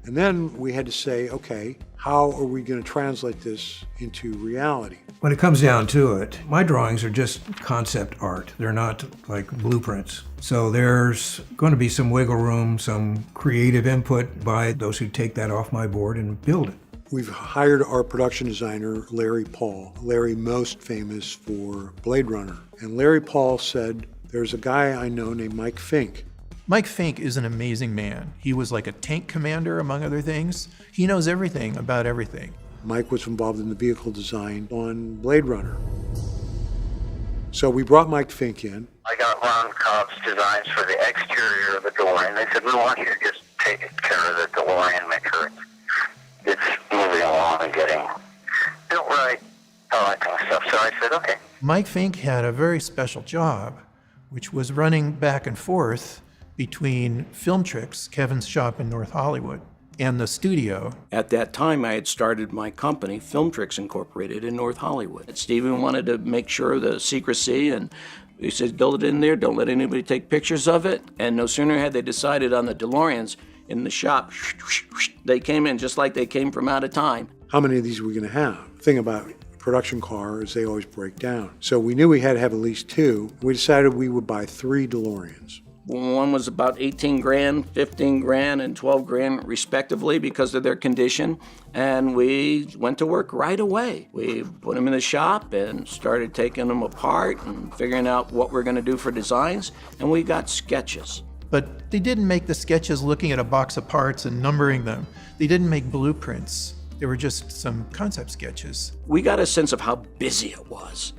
And then we had to say, okay, how are we going to translate this into reality? When it comes down to it, my drawings are just concept art. They're not like blueprints. So there's going to be some wiggle room, some creative input by those who take that off my board and build it. We've hired our production designer, Larry Paul. Larry, most famous for Blade Runner. And Larry Paul said, there's a guy I know named Mike Fink. Mike Fink is an amazing man. He was like a tank commander, among other things. He knows everything about everything. Mike was involved in the vehicle design on Blade Runner. So we brought Mike Fink in. I got Ron Cobb's designs for the exterior of the DeLorean. They said, we want you to just take care of the DeLorean, make sure it's moving along and getting built right, all that kind of stuff. So I said, okay. Mike Fink had a very special job, which was running back and forth between Film Tricks, Kevin's shop in North Hollywood, and the studio. At that time, I had started my company, Film Tricks Incorporated, in North Hollywood. Steven wanted to make sure the secrecy, and he said, build it in there, don't let anybody take pictures of it. And no sooner had they decided on the DeLoreans in the shop, they came in just like they came from out of time. How many of these were we going to have? The thing about production cars, they always break down. So we knew we had to have at least two. We decided we would buy 3 DeLoreans. One was about 18 grand, 15 grand, and 12 grand respectively because of their condition. And we went to work right away. We put them in the shop and started taking them apart and figuring out what we're going to do for designs. And we got sketches. But they didn't make the sketches looking at a box of parts and numbering them. They didn't make blueprints. They were just some concept sketches. We got a sense of how busy it was.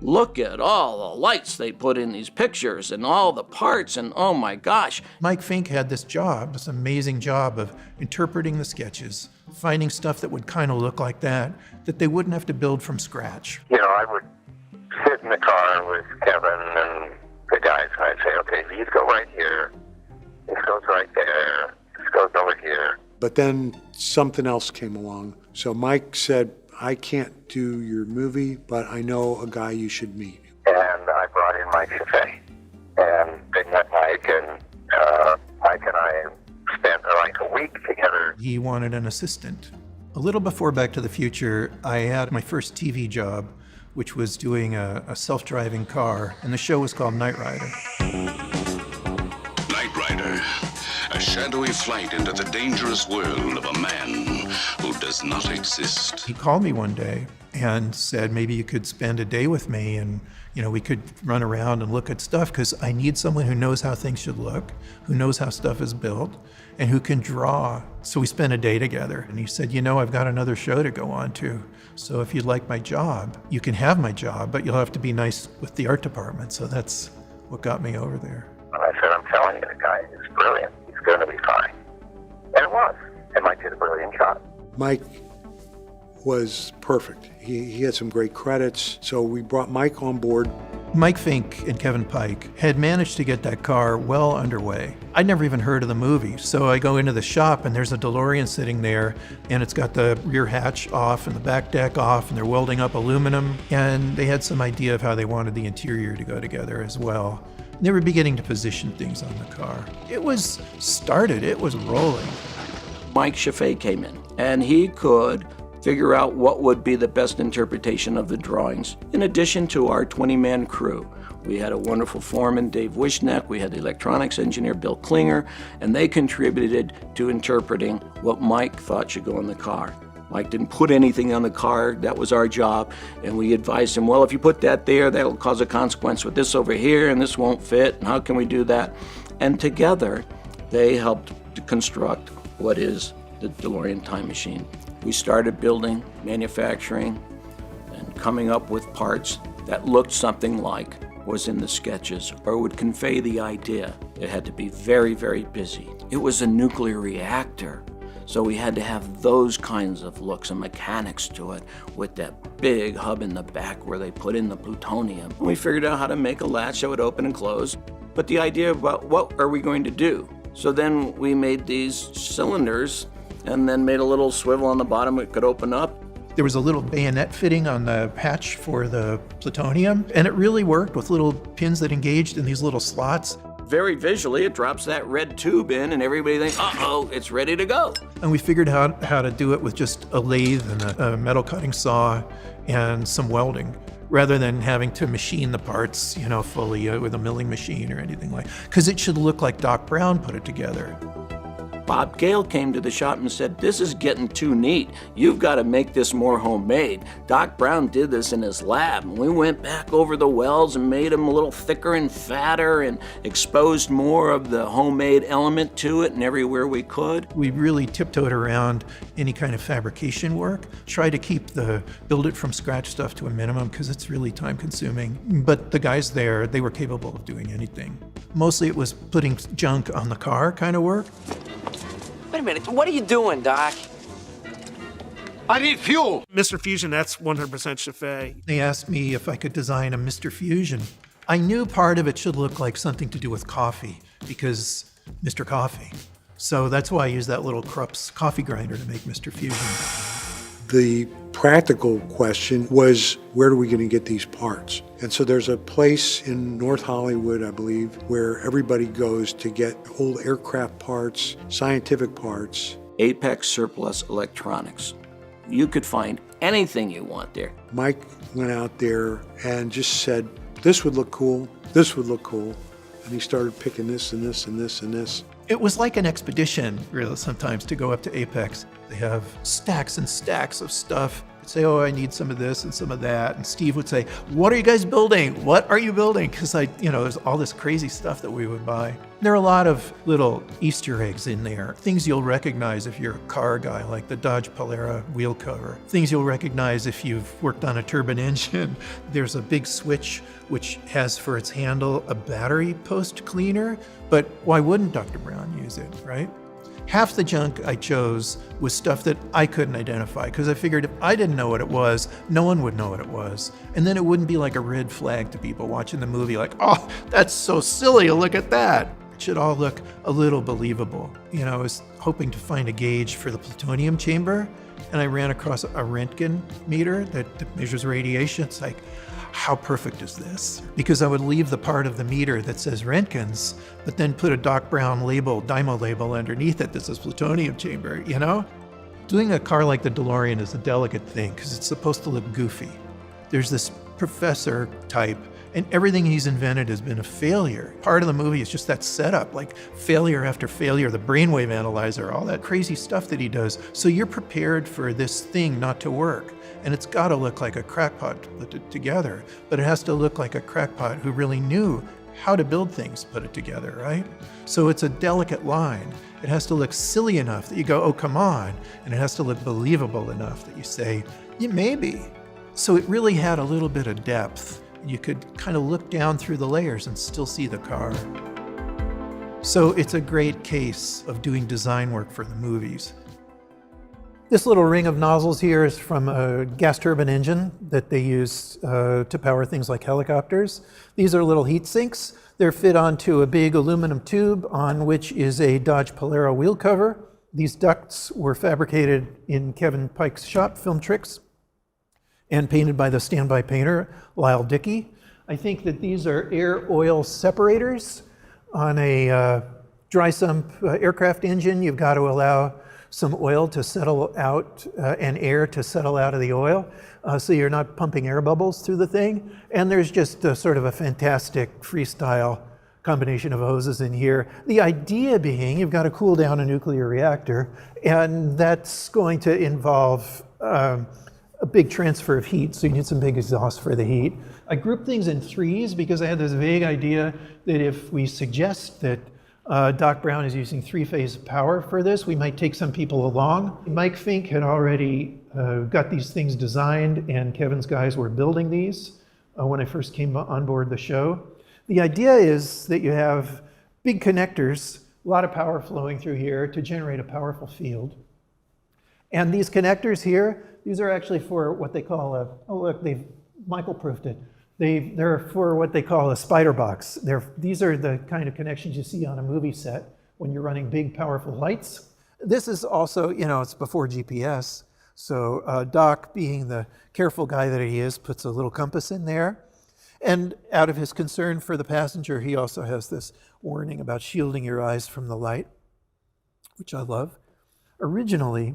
Look at all the lights they put in these pictures and all the parts, and oh my gosh. Mike Fink had this job, this amazing job of interpreting the sketches, finding stuff that would kind of look like that they wouldn't have to build from scratch. You know, I would sit in the car with Kevin and the guys, and I'd say, okay, these go right here, this goes right there, this goes over here. But then something else came along. So Mike said, I can't do your movie, but I know a guy you should meet. And I brought in Mike Chaffee. And they met Mike, and Mike and I spent like a week together. He wanted an assistant. A little before Back to the Future, I had my first TV job, which was doing a self-driving car, and the show was called Knight Rider. Knight Rider, a shadowy flight into the dangerous world of a man who does not exist. He called me one day and said, maybe you could spend a day with me and, you know, we could run around and look at stuff because I need someone who knows how things should look, who knows how stuff is built, and who can draw. So we spent a day together. And he said, you know, I've got another show to go on to. So if you'd like my job, you can have my job, but you'll have to be nice with the art department. So that's what got me over there. And I said, I'm telling you, the guy is brilliant. He's going to be fine. And it was. And Mike did a brilliant job. Mike was perfect. He had some great credits, so we brought Mike on board. Mike Fink and Kevin Pike had managed to get that car well underway. I'd never even heard of the movie, so I go into the shop and there's a DeLorean sitting there and it's got the rear hatch off and the back deck off and they're welding up aluminum, and they had some idea of how they wanted the interior to go together as well. They were beginning to position things on the car. It was started, it was rolling. Mike Chaffee came in, and he could figure out what would be the best interpretation of the drawings. In addition to our 20-man crew, we had a wonderful foreman, Dave Wishneck, we had the electronics engineer, Bill Klinger, and they contributed to interpreting what Mike thought should go in the car. Mike didn't put anything on the car, that was our job, and we advised him, well, if you put that there, that'll cause a consequence with this over here, and this won't fit, and how can we do that? And together, they helped to construct what is the DeLorean time machine. We started building, manufacturing, and coming up with parts that looked something like was in the sketches or would convey the idea. It had to be very, very busy. It was a nuclear reactor, so we had to have those kinds of looks and mechanics to it with that big hub in the back where they put in the plutonium. We figured out how to make a latch that would open and close, but the idea about what are we going to do? So then we made these cylinders and then made a little swivel on the bottom it could open up. There was a little bayonet fitting on the hatch for the plutonium, and it really worked with little pins that engaged in these little slots. Very visually, it drops that red tube in and everybody thinks, uh-oh, it's ready to go. And we figured out how to do it with just a lathe and a metal cutting saw and some welding, rather than having to machine the parts, fully with a milling machine or anything like, because it should look like Doc Brown put it together. Bob Gale came to the shop and said, this is getting too neat. You've got to make this more homemade. Doc Brown did this in his lab. And we went back over the welds and made them a little thicker and fatter and exposed more of the homemade element to it and everywhere we could. We really tiptoed around any kind of fabrication work. Try to keep the build it from scratch stuff to a minimum because it's really time consuming. But the guys there, they were capable of doing anything. Mostly it was putting junk on the car kind of work. Wait a minute, what are you doing, Doc? I need fuel. Mr. Fusion, that's 100% Chaffee. They asked me if I could design a Mr. Fusion. I knew part of it should look like something to do with coffee, because Mr. Coffee. So that's why I used that little Krupp's coffee grinder to make Mr. Fusion. The practical question was, where are we going to get these parts? And so there's a place in North Hollywood, I believe, where everybody goes to get old aircraft parts, scientific parts. Apex Surplus Electronics. You could find anything you want there. Mike went out there and just said, this would look cool, this would look cool. And he started picking this and this and this and this. It was like an expedition, really, sometimes, to go up to Apex. They have stacks and stacks of stuff. You'd say, oh, I need some of this and some of that. And Steve would say, what are you guys building? What are you building? Because there's all this crazy stuff that we would buy. There are a lot of little Easter eggs in there. Things you'll recognize if you're a car guy, like the Dodge Polara wheel cover. Things you'll recognize if you've worked on a turbine engine. There's a big switch which has for its handle a battery post cleaner. But why wouldn't Dr. Brown use it, right? Half the junk I chose was stuff that I couldn't identify, because I figured if I didn't know what it was, no one would know what it was. And then it wouldn't be like a red flag to people watching the movie, like, oh, that's so silly, look at that. It should all look a little believable. I was hoping to find a gauge for the plutonium chamber, and I ran across a Röntgen meter that measures radiation. It's like, how perfect is this? Because I would leave the part of the meter that says Röntgens, but then put a Doc Brown label, Dymo label underneath it that says plutonium chamber, Doing a car like the DeLorean is a delicate thing because it's supposed to look goofy. There's this professor type, and everything he's invented has been a failure. Part of the movie is just that setup, like failure after failure, the brainwave analyzer, all that crazy stuff that he does. So you're prepared for this thing not to work. And it's got to look like a crackpot to put it together, but it has to look like a crackpot who really knew how to build things, put it together, right? So it's a delicate line. It has to look silly enough that you go, oh, come on. And it has to look believable enough that you say, yeah, maybe. So it really had a little bit of depth. You could kind of look down through the layers and still see the car. So it's a great case of doing design work for the movies. This little ring of nozzles here is from a gas turbine engine that they use to power things like helicopters. These are little heat sinks. They're fit onto a big aluminum tube on which is a Dodge Polara wheel cover. These ducts were fabricated in Kevin Pike's shop, Film Tricks, and painted by the standby painter, Lyle Dickey. I think that these are air oil separators. On a dry sump aircraft engine, you've got to allow some oil to settle out and air to settle out of the oil, so you're not pumping air bubbles through the thing. And there's just sort of a fantastic freestyle combination of hoses in here. The idea being you've got to cool down a nuclear reactor, and that's going to involve a big transfer of heat, so you need some big exhaust for the heat. I grouped things in threes because I had this vague idea that if we suggest that Doc Brown is using three-phase power for this, we might take some people along. Mike Fink had already got these things designed, and Kevin's guys were building these. when I first came on board the show. The idea is that you have big connectors, a lot of power flowing through here to generate a powerful field. And these connectors here, these are actually for what they call a, oh look, Michael proofed it. They're for what they call a spider box. These are the kind of connections you see on a movie set when you're running big, powerful lights. This is also, it's before GPS. So Doc, being the careful guy that he is, puts a little compass in there. And out of his concern for the passenger, he also has this warning about shielding your eyes from the light, which I love. Originally,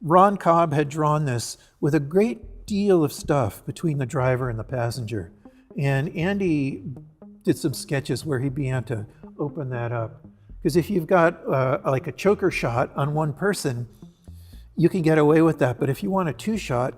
Ron Cobb had drawn this with a great deal of stuff between the driver and the passenger. And Andy did some sketches where he began to open that up. Because if you've got like a choker shot on one person, you can get away with that. But if you want a two-shot,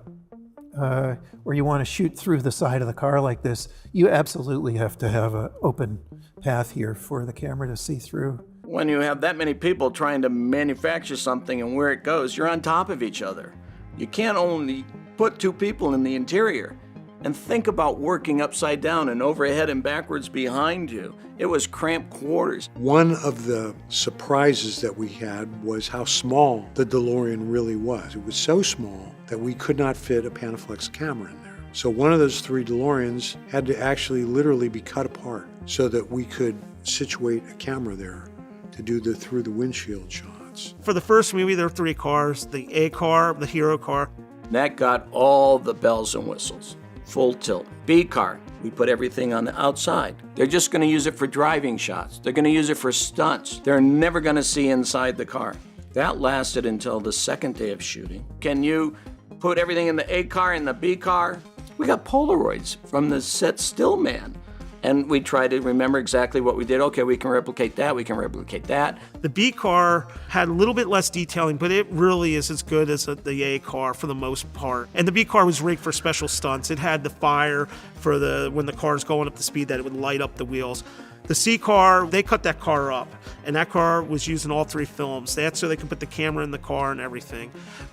or you want to shoot through the side of the car like this, you absolutely have to have an open path here for the camera to see through. When you have that many people trying to manufacture something and where it goes, you're on top of each other. You can't only put two people in the interior. And think about working upside down and overhead and backwards behind you. It was cramped quarters. One of the surprises that we had was how small the DeLorean really was. It was so small that we could not fit a Panaflex camera in there. So one of those three DeLoreans had to actually literally be cut apart so that we could situate a camera there to do the through the windshield shots. For the first movie, there were three cars: the A car, the hero car. That got all the bells and whistles. Full tilt. B car, we put everything on the outside. They're just going to use it for driving shots. They're going to use it for stunts. They're never going to see inside the car. That lasted until the second day of shooting. Can you put everything in the A car and the B car? We got Polaroids from the set still man. And we try to remember exactly what we did. Okay, we can replicate that, we can replicate that. The B car had a little bit less detailing, but it really is as good as the A car for the most part. And the B car was rigged for special stunts. It had the fire for when the car's going up the speed that it would light up the wheels. The C car, they cut that car up, and that car was used in all three films. That's so they could put the camera in the car and everything.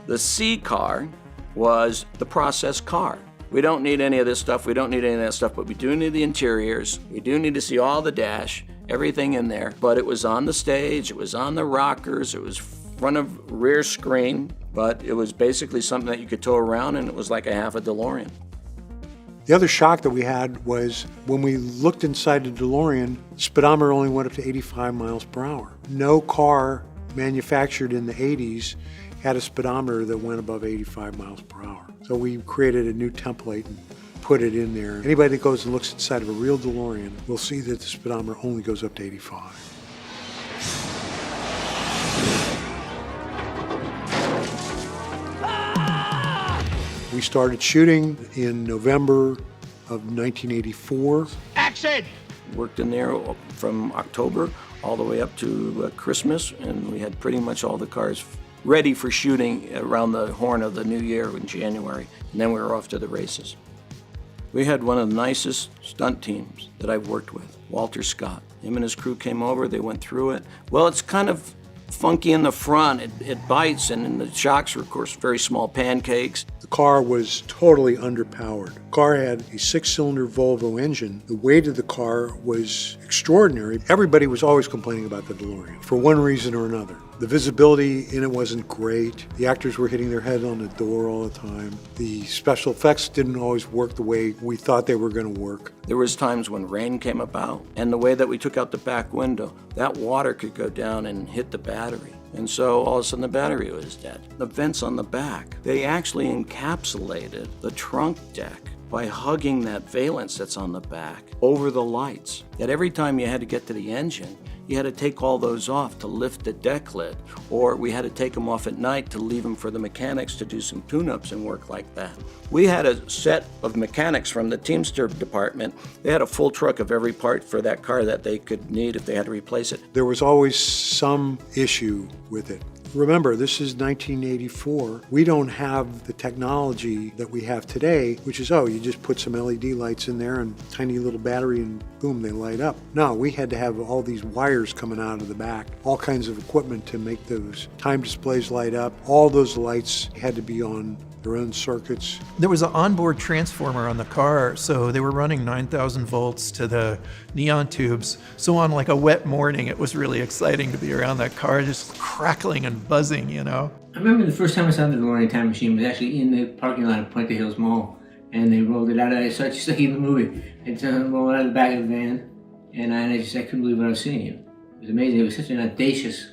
The C car was the process car. We don't need any of this stuff, we don't need any of that stuff, but we do need the interiors. We do need to see all the dash, everything in there. But it was on the stage, it was on the rockers, it was front of rear screen, but it was basically something that you could tow around, and it was like a half a DeLorean. The other shock that we had was when we looked inside the DeLorean, speedometer only went up to 85 miles per hour. No car manufactured in the 80s had a speedometer that went above 85 miles per hour. So we created a new template and put it in there. Anybody that goes and looks inside of a real DeLorean will see that the speedometer only goes up to 85. We started shooting in November of 1984. Action! Worked in there from October all the way up to Christmas, and we had pretty much all the cars ready for shooting around the horn of the new year in January, and then we were off to the races. We had one of the nicest stunt teams that I've worked with, Walter Scott. Him and his crew came over, they went through it. Well, it's kind of funky in the front, it bites, and the shocks are, of course, very small pancakes. The car was totally underpowered. The car had a 6-cylinder Volvo engine. The weight of the car was extraordinary. Everybody was always complaining about the DeLorean for one reason or another. The visibility in it wasn't great. The actors were hitting their head on the door all the time. The special effects didn't always work the way we thought they were going to work. There was times when rain came about, and the way that we took out the back window, that water could go down and hit the battery. And so all of a sudden the battery was dead. The vents on the back, they actually encapsulated the trunk deck by hugging that valance that's on the back over the lights. That every time you had to get to the engine, you had to take all those off to lift the deck lid, or we had to take them off at night to leave them for the mechanics to do some tune-ups and work like that. We had a set of mechanics from the Teamster department. They had a full truck of every part for that car that they could need if they had to replace it. There was always some issue with it. Remember, this is 1984. We don't have the technology that we have today, which is, you just put some LED lights in there and tiny little battery and boom, they light up. No, we had to have all these wires coming out of the back, all kinds of equipment to make those time displays light up. All those lights had to be on their own circuits. There was an onboard transformer on the car, so they were running 9,000 volts to the neon tubes. So on like a wet morning, it was really exciting to be around that car, just crackling and buzzing, you know? I remember the first time I saw the DeLorean time machine was actually in the parking lot of Puente Hills Mall, and they rolled it out. I saw it just like in the movie. It's rolled out of the back of the van, and I couldn't believe what I was seeing. It was amazing. It was such an audacious,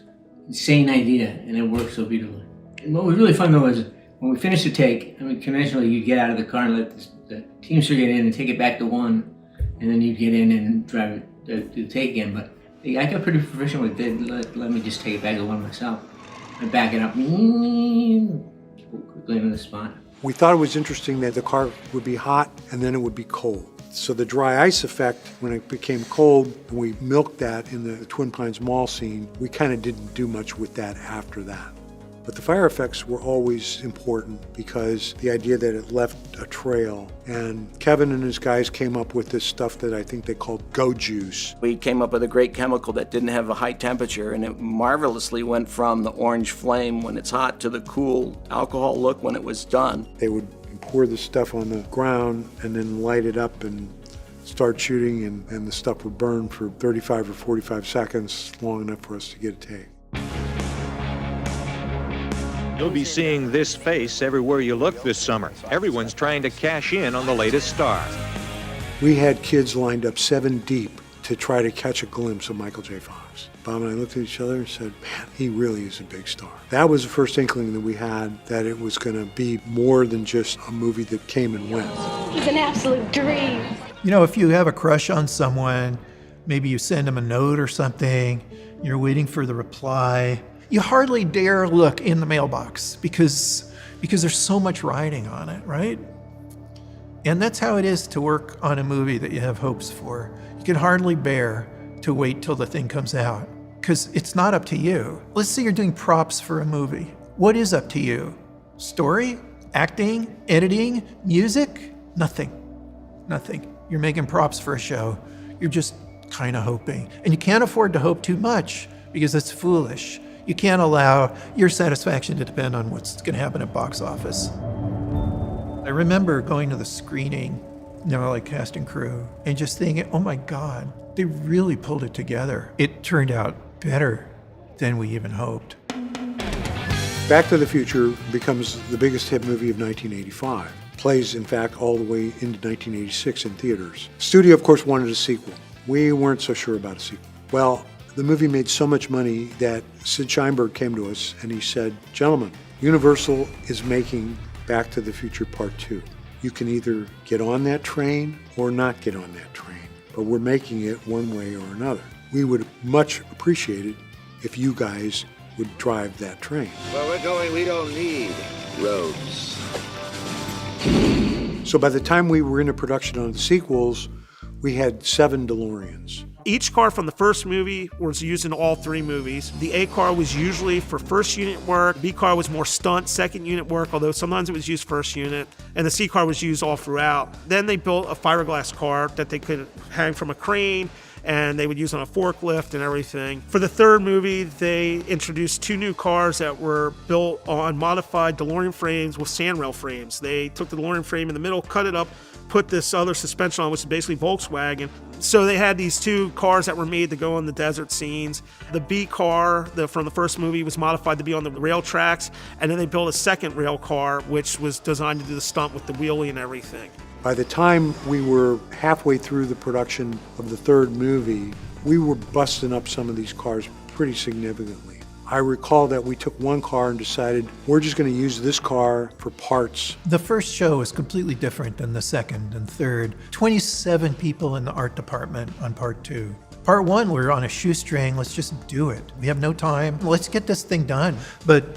insane idea, and it worked so beautifully. And what was really fun though was when we finished the take, I mean, conventionally you'd get out of the car and let the teamster get in and take it back to one, and then you'd get in and drive it, do the take again. But I got pretty proficient with it. Let me just take it back to one myself. And back it up, quickly on the spot. We thought it was interesting that the car would be hot and then it would be cold. So the dry ice effect, when it became cold, and we milked that in the Twin Pines Mall scene, we kind of didn't do much with that after that. But the fire effects were always important because the idea that it left a trail. And Kevin and his guys came up with this stuff that I think they called Go Juice. We came up with a great chemical that didn't have a high temperature, and it marvelously went from the orange flame when it's hot to the cool alcohol look when it was done. They would pour the stuff on the ground and then light it up and start shooting, and the stuff would burn for 35 or 45 seconds, long enough for us to get a take. You'll be seeing this face everywhere you look this summer. Everyone's trying to cash in on the latest star. We had kids lined up 7 deep to try to catch a glimpse of Michael J. Fox. Bob and I looked at each other and said, man, he really is a big star. That was the first inkling that we had that it was going to be more than just a movie that came and went. He's an absolute dream. You know, if you have a crush on someone, maybe you send them a note or something, you're waiting for the reply. You hardly dare look in the mailbox because there's so much riding on it, right? And that's how it is to work on a movie that you have hopes for. You can hardly bear to wait till the thing comes out because it's not up to you. Let's say you're doing props for a movie. What is up to you? Story? Acting? Editing? Music? Nothing. Nothing. You're making props for a show. You're just kind of hoping. And you can't afford to hope too much because it's foolish. You can't allow your satisfaction to depend on what's going to happen at box office. I remember going to the screening, like cast and crew, and just thinking, oh my God, they really pulled it together. It turned out better than we even hoped. Back to the Future becomes the biggest hit movie of 1985. Plays, in fact, all the way into 1986 in theaters. Studio, of course, wanted a sequel. We weren't so sure about a sequel. Well, the movie made so much money that Sid Sheinberg came to us and he said, gentlemen, Universal is making Back to the Future Part 2. You can either get on that train or not get on that train, but we're making it one way or another. We would much appreciate it if you guys would drive that train. Where we're going, we don't need roads. So by the time we were into production on the sequels, we had 7 DeLoreans. Each car from the first movie was used in all 3 movies. The A car was usually for first unit work. B car was more stunt, second unit work, although sometimes it was used first unit. And the C car was used all throughout. Then they built a fiberglass car that they could hang from a crane, and they would use on a forklift and everything. For the third movie, they introduced 2 new cars that were built on modified DeLorean frames with sandrail frames. They took the DeLorean frame in the middle, cut it up, put this other suspension on, which is basically Volkswagen. So they had these 2 cars that were made to go on the desert scenes. The B car from the first movie was modified to be on the rail tracks, and then they built a second rail car, which was designed to do the stunt with the wheelie and everything. By the time we were halfway through the production of the third movie, we were busting up some of these cars pretty significantly. I recall that we took one car and decided we're just going to use this car for parts. The first show was completely different than the second and third. 27 people in the art department on part 2. Part 1, we're on a shoestring. Let's just do it. We have no time. Let's get this thing done. But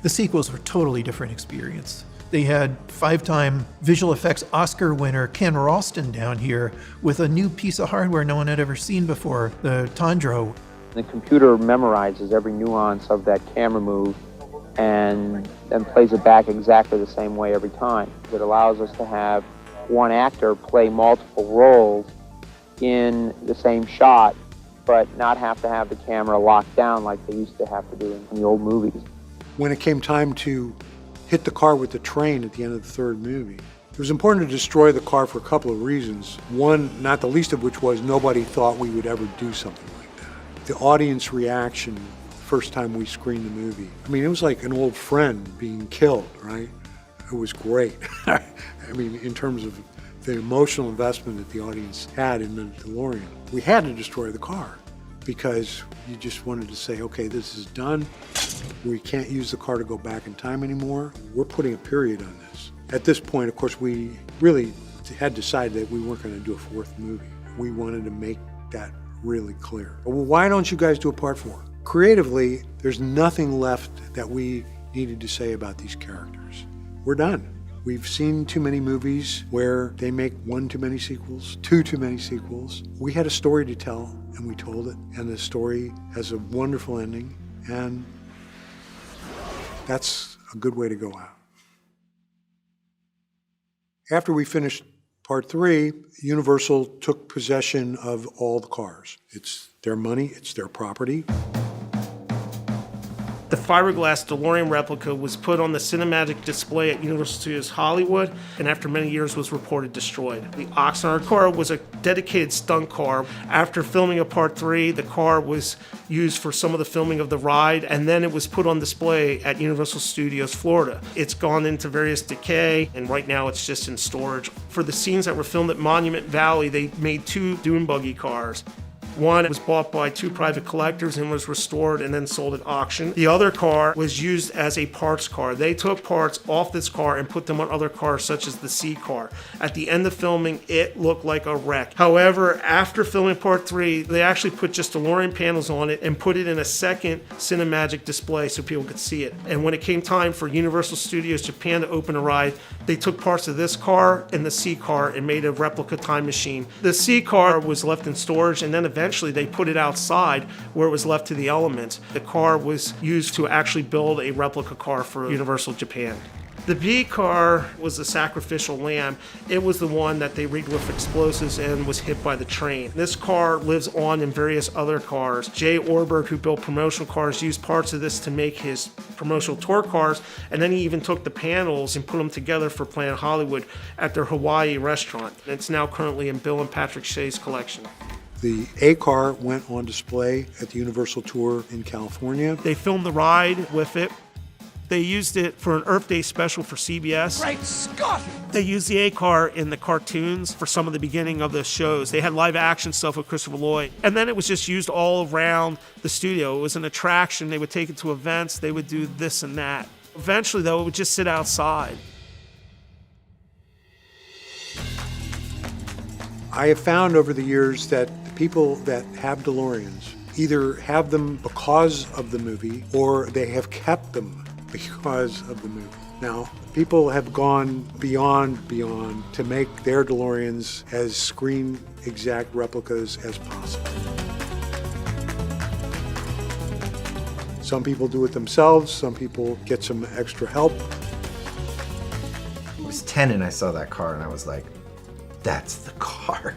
the sequels were a totally different experience. They had 5-time visual effects Oscar winner Ken Ralston down here with a new piece of hardware no one had ever seen before, the Tondro. The computer memorizes every nuance of that camera move and then plays it back exactly the same way every time. It allows us to have one actor play multiple roles in the same shot, but not have to have the camera locked down like they used to have to do in the old movies. When it came time to hit the car with the train at the end of the third movie. It was important to destroy the car for a couple of reasons. One, not the least of which was nobody thought we would ever do something like that. The audience reaction the first time we screened the movie, I mean, it was like an old friend being killed, right? It was great. I mean, in terms of the emotional investment that the audience had in the DeLorean. We had to destroy the car because you just wanted to say, okay, this is done. We can't use the car to go back in time anymore. We're putting a period on this. At this point, of course, we really had decided that we weren't going to do a fourth movie. We wanted to make that really clear. Well, why don't you guys do a part 4? Creatively, there's nothing left that we needed to say about these characters. We're done. We've seen too many movies where they make one too many sequels, two too many sequels. We had a story to tell, and we told it, and the story has a wonderful ending, and that's a good way to go out. After we finished part 3, Universal took possession of all the cars. It's their money, it's their property. The fiberglass DeLorean replica was put on the cinematic display at Universal Studios Hollywood, and after many years was reported destroyed. The Oxnard car was a dedicated stunt car. After filming of part 3, the car was used for some of the filming of the ride, and then it was put on display at Universal Studios Florida. It's gone into various decay, and right now it's just in storage. For the scenes that were filmed at Monument Valley, they made 2 dune buggy cars. One was bought by 2 private collectors and was restored and then sold at auction. The other car was used as a parts car. They took parts off this car and put them on other cars such as the C car. At the end of filming, it looked like a wreck. However, after filming part 3, they actually put just DeLorean panels on it and put it in a second cinemagic display so people could see it. And when it came time for Universal Studios Japan to open a ride, they took parts of this car and the C car and made a replica time machine. The C car was left in storage, and then eventually they put it outside where it was left to the elements. The car was used to actually build a replica car for Universal Japan. The B car was the sacrificial lamb. It was the one that they rigged with explosives and was hit by the train. This car lives on in various other cars. Jay Orberg, who built promotional cars, used parts of this to make his promotional tour cars, and then he even took the panels and put them together for Planet Hollywood at their Hawaii restaurant. It's now currently in Bill and Patrick Shea's collection. The A car went on display at the Universal Tour in California. They filmed the ride with it. They used it for an Earth Day special for CBS. Great Scott! They used the A car in the cartoons for some of the beginning of the shows. They had live action stuff with Christopher Lloyd. And then it was just used all around the studio. It was an attraction. They would take it to events. They would do this and that. Eventually, though, it would just sit outside. I have found over the years that people that have DeLoreans either have them because of the movie or they have kept them because of the movie. Now, people have gone beyond to make their DeLoreans as screen exact replicas as possible. Some people do it themselves, some people get some extra help. I was 10 and I saw that car and I was like, that's the car.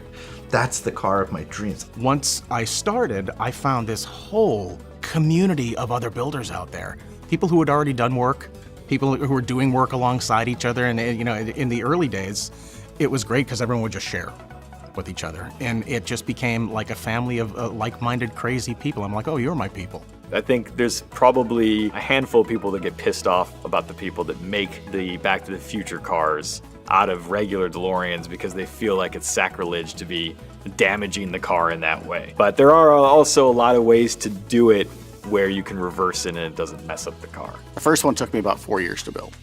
That's the car of my dreams. Once I started, I found this whole community of other builders out there. People who had already done work, people who were doing work alongside each other. And you know, in the early days, it was great because everyone would just share with each other. And it just became like a family of like-minded, crazy people. I'm like, oh, you're my people. I think there's probably a handful of people that get pissed off about the people that make the Back to the Future cars out of regular DeLoreans because they feel like it's sacrilege to be damaging the car in that way. But there are also a lot of ways to do it where you can reverse it and it doesn't mess up the car. The first one took me about 4 years to build,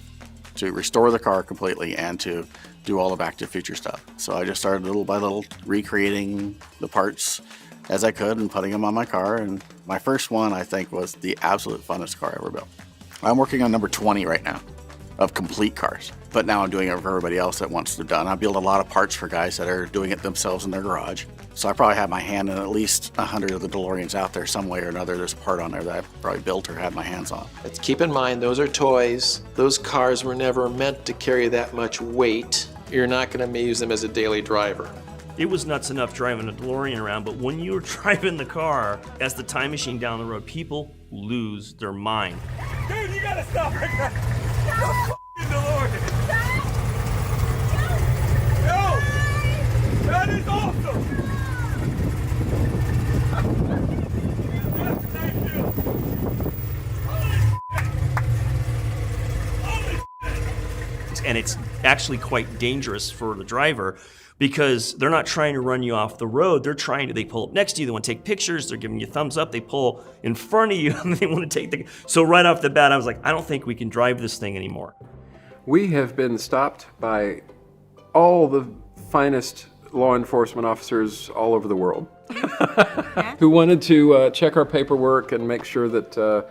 to restore the car completely and to do all the Back to the Future stuff. So I just started little by little recreating the parts as I could and putting them on my car. And my first one, I think, was the absolute funnest car I ever built. I'm working on number 20 right now of complete cars. But now I'm doing it for everybody else that wants it done. I build a lot of parts for guys that are doing it themselves in their garage. So I probably have my hand in at least 100 of the DeLoreans out there some way or another. There's a part on there that I've probably built or had my hands on. Let's keep in mind, those are toys. Those cars were never meant to carry that much weight. You're not going to use them as a daily driver. It was nuts enough driving a DeLorean around, but when you were driving the car as the time machine down the road, people lose their mind. Dude, you gotta stop right now. and it's actually quite dangerous for the driver because they're not trying to run you off the road. They pull up next to you, they want to take pictures, they're giving you thumbs up, they pull in front of you, and they want to take So right off the bat, I was like, I don't think we can drive this thing anymore. We have been stopped by all the finest law enforcement officers all over the world who wanted to check our paperwork and make sure that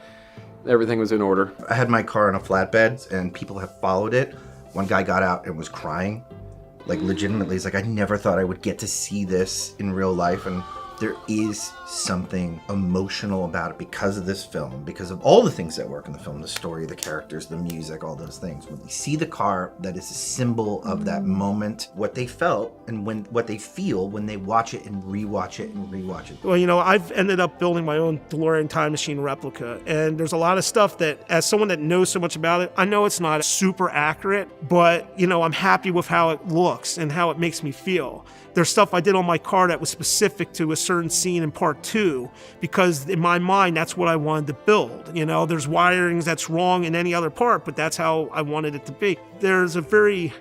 everything was in order. I had my car on a flatbed and people have followed it. One guy got out and was crying. Like legitimately, he's like, I never thought I would get to see this in real life. And there is something emotional about it because of this film, because of all the things that work in the film, the story, the characters, the music, all those things. When we see the car, that is a symbol of that moment, what they felt and what they feel when they watch it and rewatch it and rewatch it. Well, I've ended up building my own DeLorean time machine replica, and there's a lot of stuff that, as someone that knows so much about it, I know it's not super accurate, but, I'm happy with how it looks and how it makes me feel. There's stuff I did on my car that was specific to a certain scene in part 2, because in my mind, that's what I wanted to build. There's wirings that's wrong in any other part, but that's how I wanted it to be. There's a very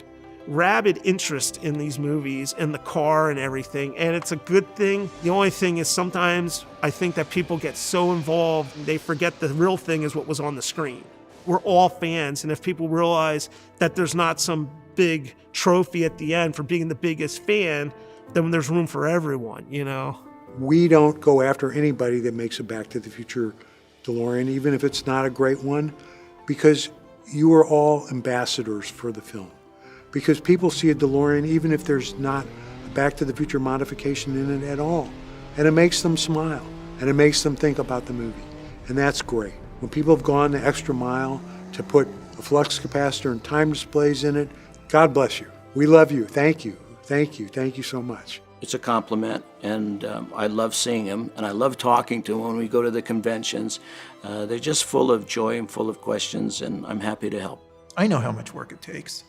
rabid interest in these movies and the car and everything, and it's a good thing. The only thing is sometimes I think that people get so involved, they forget the real thing is what was on the screen. We're all fans, and if people realize that there's not some big trophy at the end for being the biggest fan, then there's room for everyone, We don't go after anybody that makes a Back to the Future DeLorean, even if it's not a great one, because you are all ambassadors for the film. Because people see a DeLorean even if there's not a Back to the Future modification in it at all. And it makes them smile, and it makes them think about the movie. And that's great. When people have gone the extra mile to put a flux capacitor and time displays in it, God bless you. We love you. Thank you. Thank you. Thank you so much. It's a compliment, and I love seeing them, and I love talking to them when we go to the conventions. They're just full of joy and full of questions, and I'm happy to help. I know how much work it takes.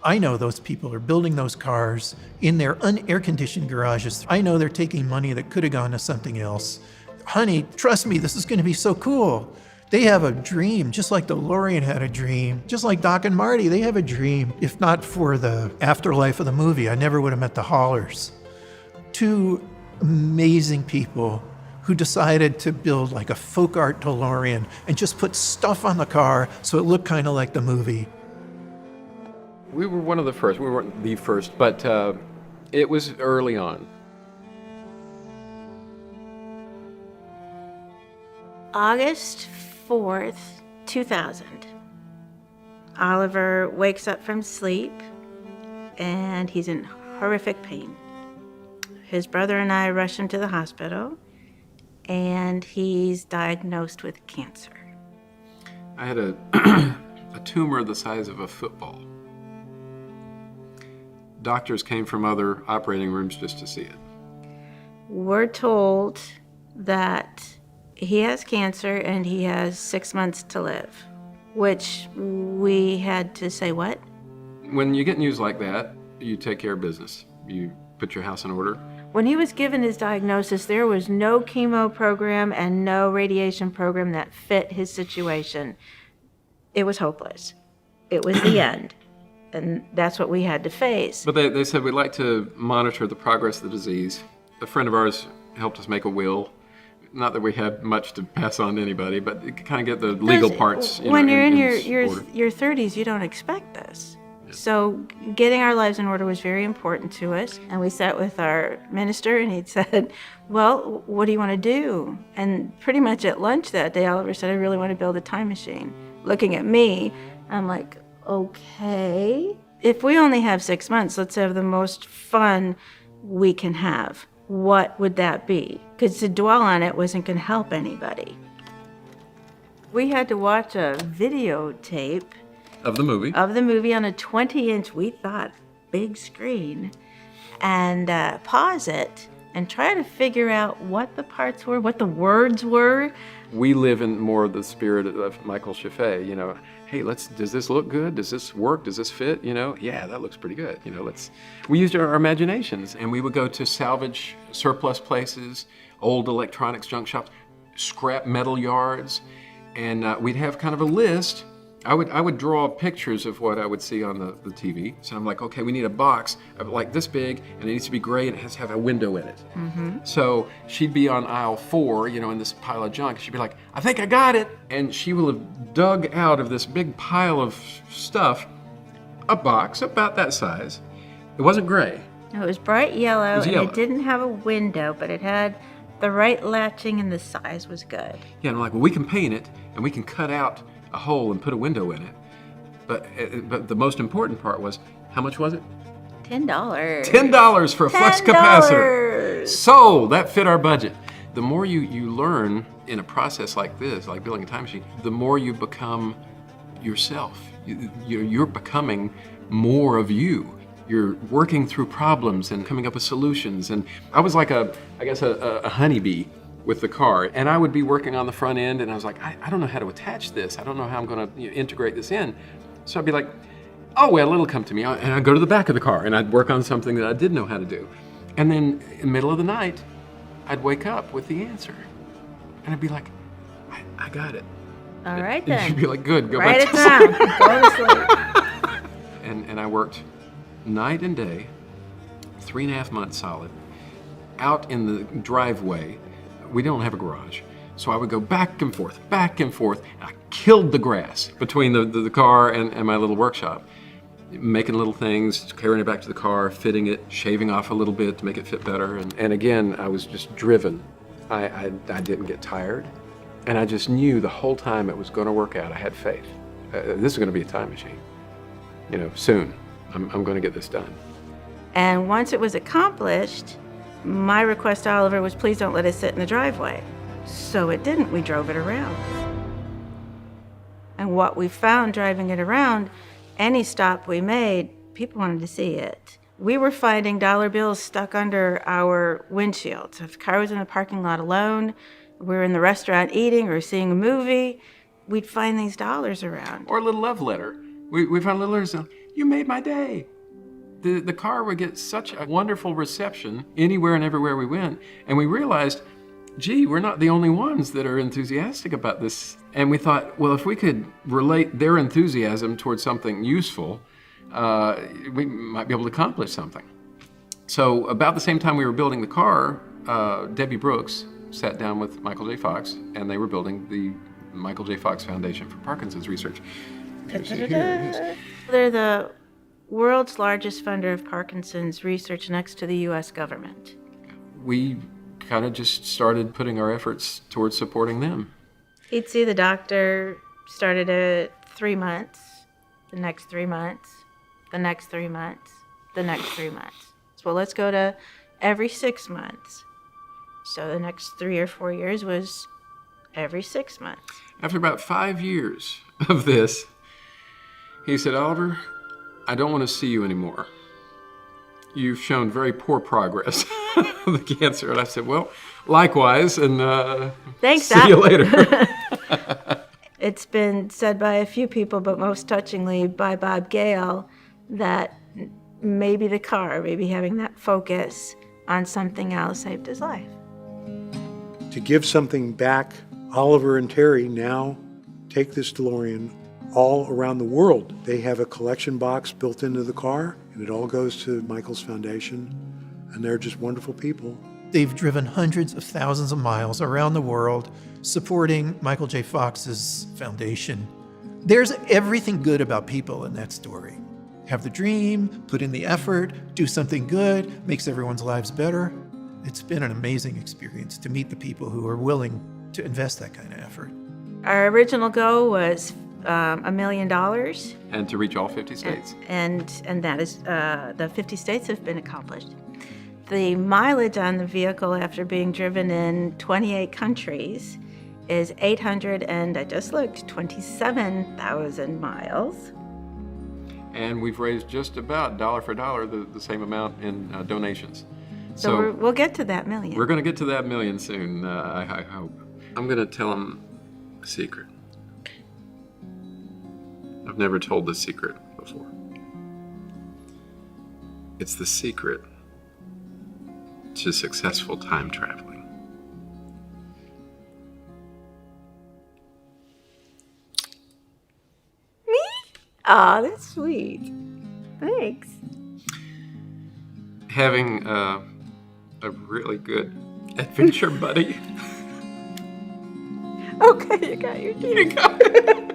I know those people are building those cars in their unair-conditioned garages. I know they're taking money that could have gone to something else. Honey, trust me, this is going to be so cool. They have a dream, just like DeLorean had a dream. Just like Doc and Marty, they have a dream. If not for the afterlife of the movie, I never would have met the Haulers. Two amazing people who decided to build like a folk art DeLorean and just put stuff on the car so it looked kind of like the movie. We were one of the first. We weren't the first, but it was early on. August 4th, 2000. Oliver wakes up from sleep and he's in horrific pain. His brother and I rush him to the hospital and he's diagnosed with cancer. I had a tumor the size of a football. Doctors came from other operating rooms just to see it. We're told that he has cancer and he has 6 months to live, which we had to say what? When you get news like that, you take care of business. You put your house in order. When he was given his diagnosis, there was no chemo program and no radiation program that fit his situation. It was hopeless. It was the end. And that's what we had to face. But they said we'd like to monitor the progress of the disease. A friend of ours helped us make a will. Not that we had much to pass on to anybody, but kind of get the legal parts. When you're in your 30s, you don't expect this. Yeah. So getting our lives in order was very important to us. And we sat with our minister and he said, well, what do you want to do? And pretty much at lunch that day, Oliver said, I really want to build a time machine. Looking at me, I'm like, okay. If we only have 6 months, let's have the most fun we can have. What would that be? Because to dwell on it wasn't going to help anybody. We had to watch a videotape of the movie on a 20-inch, we thought, big screen, and pause it and try to figure out what the parts were, what the words were. We live in more of the spirit of Michael Chaffee, hey, does this look good? Does this work? Does this fit? Yeah, that looks pretty good. We used our imaginations, and we would go to salvage surplus places, old electronics junk shops, scrap metal yards, and we'd have kind of a list I would draw pictures of what I would see on the TV. So I'm like, okay, we need a box of like this big, and it needs to be gray, and it has to have a window in it. Mm-hmm. So she'd be on aisle 4, in this pile of junk. She'd be like, I think I got it. And she will have dug out of this big pile of stuff a box about that size. It wasn't gray. It was bright yellow, It was and yellow. it didn't have a window, but it had the right latching and the size was good. Yeah, and I'm like, well, we can paint it, and we can cut out a hole and put a window in it. But the most important part was, how much was it? $10. $10 for a flux capacitor. So that fit our budget. The more you learn in a process like this, like building a time machine, the more you become yourself. You're becoming more of you. You're working through problems and coming up with solutions. And I was like a honeybee with the car. And I would be working on the front end, and I was like, I don't know how to attach this. I don't know how I'm going to integrate this in. So I'd be like, oh, well, it'll come to me. And I'd go to the back of the car, and I'd work on something that I did know how to do. And then in the middle of the night, I'd wake up with the answer. And I'd be like, I got it. All right, And then. she'd be like, good, go Write back it to down. Go to sleep. And I worked night and day, 3.5 months solid, out in the driveway. We don't have a garage. So I would go back and forth, and I killed the grass between the car and my little workshop, making little things, carrying it back to the car, fitting it, shaving off a little bit to make it fit better. And again, I was just driven. I didn't get tired. And I just knew the whole time it was going to work out. I had faith. This is going to be a time machine. Soon. I'm going to get this done. And once it was accomplished, my request to Oliver was, please don't let it sit in the driveway. So it didn't. We drove it around. And what we found driving it around, any stop we made, people wanted to see it. We were finding dollar bills stuck under our windshield. So if the car was in the parking lot alone, we were in the restaurant eating or seeing a movie, we'd find these dollars around. Or a little love letter. We found little letters. You made my day. The car would get such a wonderful reception anywhere and everywhere we went. And we realized, gee, we're not the only ones that are enthusiastic about this. And we thought, well, if we could relate their enthusiasm towards something useful, we might be able to accomplish something. So about the same time we were building the car, Debbie Brooks sat down with Michael J. Fox, and they were building the Michael J. Fox Foundation for Parkinson's Research. They're the world's largest funder of Parkinson's research next to the U.S. government. We kind of just started putting our efforts towards supporting them. He'd see the doctor, started at 3 months, the next 3 months, the next 3 months, the next 3 months. So well, let's go to every 6 months. So the next 3 or 4 years was every 6 months. After about 5 years of this, he said, Oliver, I don't want to see you anymore. You've shown very poor progress of the cancer. And I said, well, likewise, and Thanks, see you later. It's been said by a few people, but most touchingly by Bob Gale, that maybe the car, maybe having that focus on something else saved his life. To give something back, Oliver and Terry now take this DeLorean all around the world. They have a collection box built into the car, and it all goes to Michael's foundation, and they're just wonderful people. They've driven hundreds of thousands of miles around the world supporting Michael J. Fox's foundation. There's everything good about people in that story. Have the dream, put in the effort, do something good, makes everyone's lives better. It's been an amazing experience to meet the people who are willing to invest that kind of effort. Our original goal was $1 million. And to reach all 50 states. And that is, the 50 states have been accomplished. The mileage on the vehicle after being driven in 28 countries is 27,000 miles. And we've raised just about dollar for dollar the same amount in donations. So we'll get to that million. We're going to get to that million soon, I hope. I'm going to tell them a secret. I've never told this secret before. It's the secret to successful time traveling. Aw, that's sweet. Thanks. Having a really good adventure buddy. Okay, you got your teeth. You got it.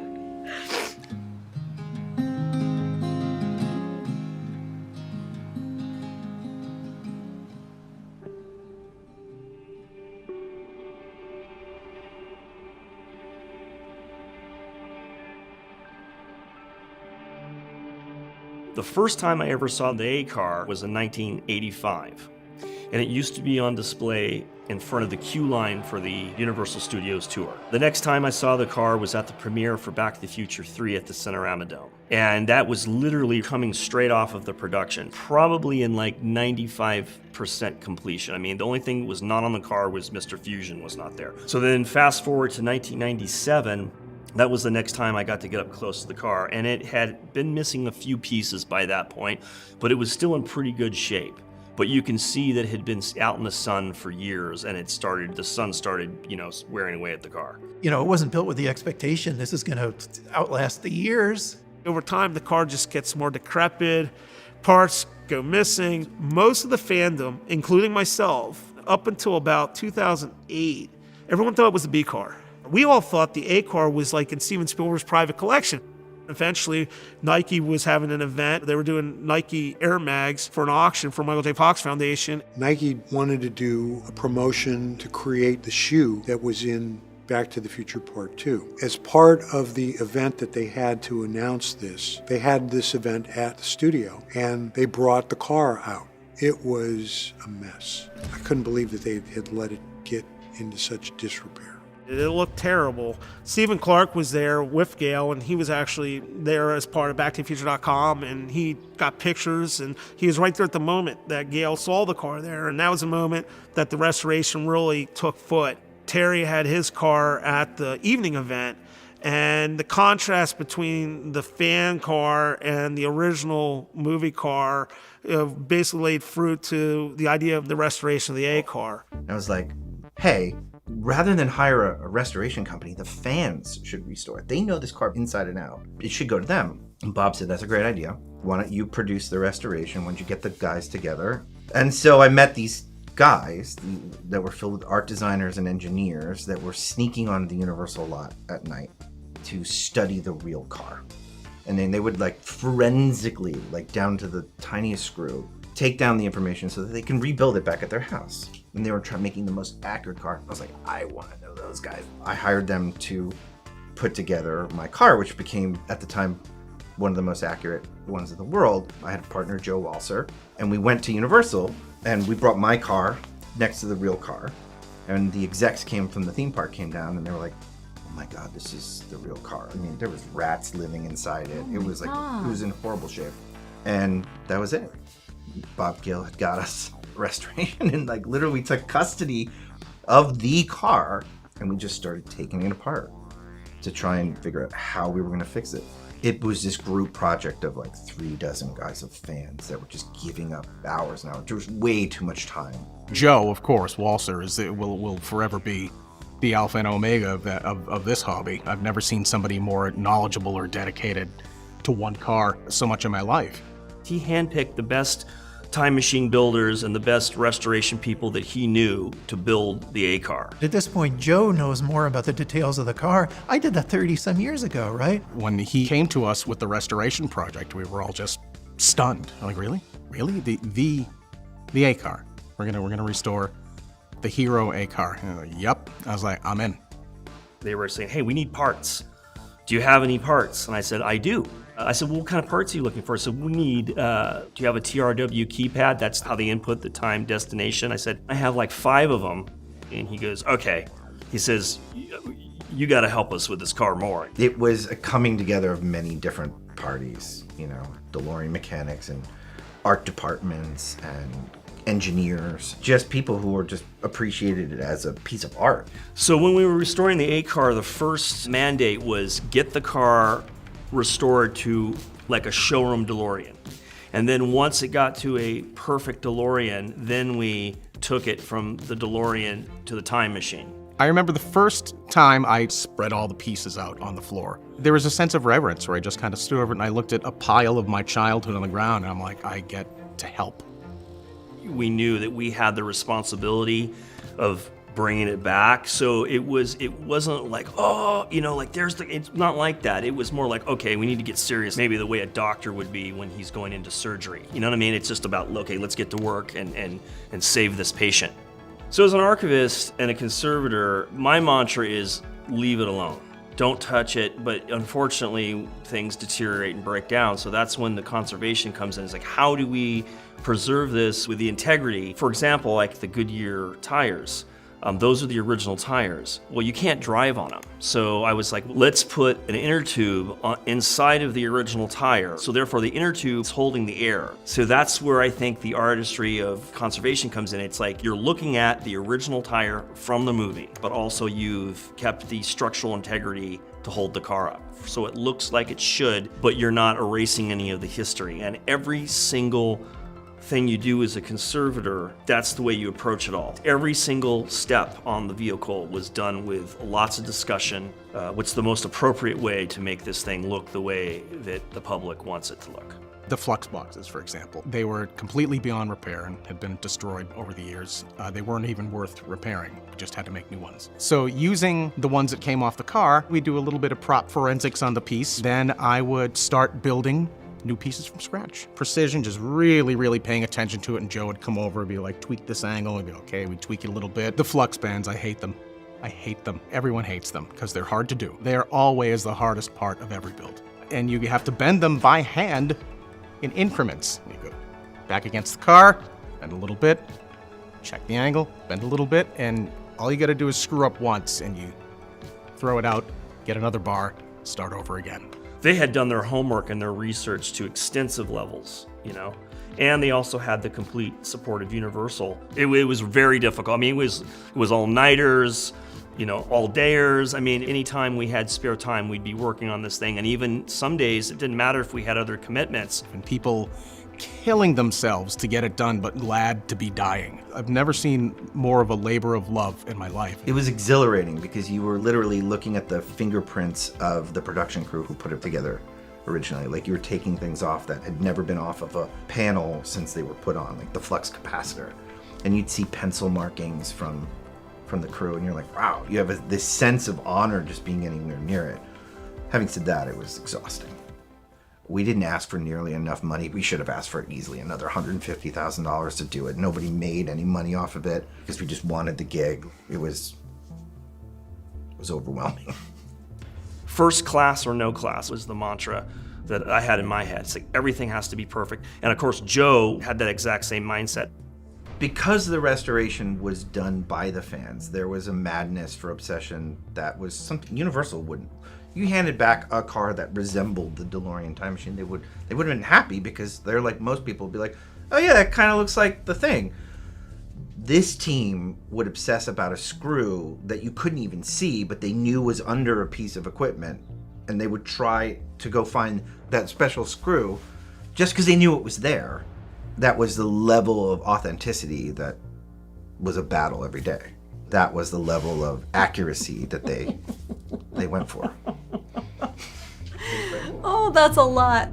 The first time I ever saw the A car was in 1985, and it used to be on display in front of the queue line for the Universal Studios tour. The next time I saw the car was at the premiere for Back to the Future 3 at the Cinerama Dome, and that was literally coming straight off of the production, probably in like 95% completion. I mean, the only thing that was not on the car was Mr. Fusion was not there. So then fast forward to 1997, that was the next time I got to get up close to the car, and it had been missing a few pieces by that point, but it was still in pretty good shape. But you can see that it had been out in the sun for years, and the sun started, wearing away at the car. It wasn't built with the expectation this is going to outlast the years. Over time, the car just gets more decrepit, parts go missing. Most of the fandom, including myself, up until about 2008, everyone thought it was the B car. We all thought the A car was like in Steven Spielberg's private collection. Eventually, Nike was having an event. They were doing Nike Air Mags for an auction for Michael J. Fox Foundation. Nike wanted to do a promotion to create the shoe that was in Back to the Future Part 2. As part of the event that they had to announce this, they had this event at the studio, and they brought the car out. It was a mess. I couldn't believe that they had let it get into such disrepair. It looked terrible. Stephen Clark was there with Gail, and he was actually there as part of BackToTheFuture.com, and he got pictures, and he was right there at the moment that Gail saw the car there, and that was a moment that the restoration really took foot. Terry had his car at the evening event, and the contrast between the fan car and the original movie car basically laid fruit to the idea of the restoration of the A car. I was like, hey, rather than hire a restoration company, the fans should restore it. They know this car inside and out. It should go to them. And Bob said, that's a great idea. Why don't you produce the restoration? Why don't you get the guys together? And so I met these guys that were filled with art designers and engineers that were sneaking onto the Universal lot at night to study the real car. And then they would forensically, down to the tiniest screw, take down the information so that they can rebuild it back at their house. And they were making the most accurate car. I was like, I want to know those guys. I hired them to put together my car, which became, at the time, one of the most accurate ones in the world. I had a partner, Joe Walser, and we went to Universal, and we brought my car next to the real car. And the execs from the theme park came down, and they were like, oh my God, this is the real car. I mean, there was rats living inside it. It was it was in horrible shape. And that was it. Bob Gill had got us restoration, and literally took custody of the car, and we just started taking it apart to try and figure out how we were going to fix it. It was this group project of 3 dozen guys of fans that were just giving up hours and hours. There was way too much time. Joe, of course, Walser will forever be the alpha and omega of this hobby. I've never seen somebody more knowledgeable or dedicated to one car so much in my life. He handpicked the best time machine builders and the best restoration people that he knew to build the A car. At this point, Joe knows more about the details of the car. I did that 30-some years ago, right? When he came to us with the restoration project, we were all just stunned. I'm like, really? Really? The A car. We're gonna restore the hero A car. And like, yep. I was like, I'm in. They were saying, hey, we need parts. Do you have any parts? And I said, I do. I said, well, what kind of parts are you looking for? So we need, do you have a TRW keypad? That's how they input the time destination. I said, I have 5 of them. And he goes, okay. He says, you got to help us with this car more. It was a coming together of many different parties, DeLorean mechanics and art departments and engineers, just people who were just appreciated it as a piece of art. So when we were restoring the A car, the first mandate was get the car restored to a showroom DeLorean. And then once it got to a perfect DeLorean, then we took it from the DeLorean to the time machine. I remember the first time I spread all the pieces out on the floor. There was a sense of reverence where I just kind of stood over it and I looked at a pile of my childhood on the ground and I'm like, I get to help. We knew that we had the responsibility of bringing it back. So it wasn't like, oh, it's not like that. It was more like, okay, we need to get serious. Maybe the way a doctor would be when he's going into surgery. You know what I mean? It's just about, okay, let's get to work and save this patient. So as an archivist and a conservator, my mantra is leave it alone. Don't touch it, but unfortunately things deteriorate and break down. So that's when the conservation comes in. It's like, how do we preserve this with the integrity? For example, like the Goodyear tires. Those are the original tires. Well, you can't drive on them. So I was like, let's put an inner tube inside of the original tire. So therefore the inner tube's holding the air. So that's where I think the artistry of conservation comes in. It's like you're looking at the original tire from the movie, but also you've kept the structural integrity to hold the car up. So it looks like it should, but you're not erasing any of the history. And every single thing you do as a conservator, that's the way you approach it all. Every single step on the vehicle was done with lots of discussion. What's the most appropriate way to make this thing look the way that the public wants it to look? The flux boxes, for example, they were completely beyond repair and had been destroyed over the years. They weren't even worth repairing. We just had to make new ones. So using the ones that came off the car, we do a little bit of prop forensics on the piece. Then I would start building new pieces from scratch. Precision, just really, really paying attention to it, and Joe would come over and be like, tweak this angle, and be okay, we tweak it a little bit. The flux bands, I hate them. I hate them. Everyone hates them because they're hard to do. They're always the hardest part of every build. And you have to bend them by hand in increments. You go back against the car, bend a little bit, check the angle, bend a little bit, and all you gotta do is screw up once and you throw it out, get another bar, start over again. They had done their homework and their research to extensive levels, and they also had the complete support of Universal. It was very difficult. I mean, it was all-nighters, all-dayers. I mean, anytime we had spare time, we'd be working on this thing. And even some days, it didn't matter if we had other commitments. And people killing themselves to get it done, but glad to be dying. I've never seen more of a labor of love in my life. It was exhilarating because you were literally looking at the fingerprints of the production crew who put it together originally. Like you were taking things off that had never been off of a panel since they were put on, like the flux capacitor. And you'd see pencil markings from the crew, and you're like, wow, you have this sense of honor just being anywhere near it. Having said that, it was exhausting. We didn't ask for nearly enough money. We should have asked for easily another $150,000 to do it. Nobody made any money off of it because we just wanted the gig. It was overwhelming. First class or no class was the mantra that I had in my head. It's like everything has to be perfect. And of course, Joe had that exact same mindset. Because the restoration was done by the fans, there was a madness for obsession that was something Universal wouldn't. You handed back a car that resembled the DeLorean time machine, they would have been happy because they're like most people would be like, oh yeah, that kind of looks like the thing. This team would obsess about a screw that you couldn't even see, but they knew was under a piece of equipment, and they would try to go find that special screw just because they knew it was there. That was the level of authenticity that was a battle every day. That was the level of accuracy that they went for. Oh, that's a lot.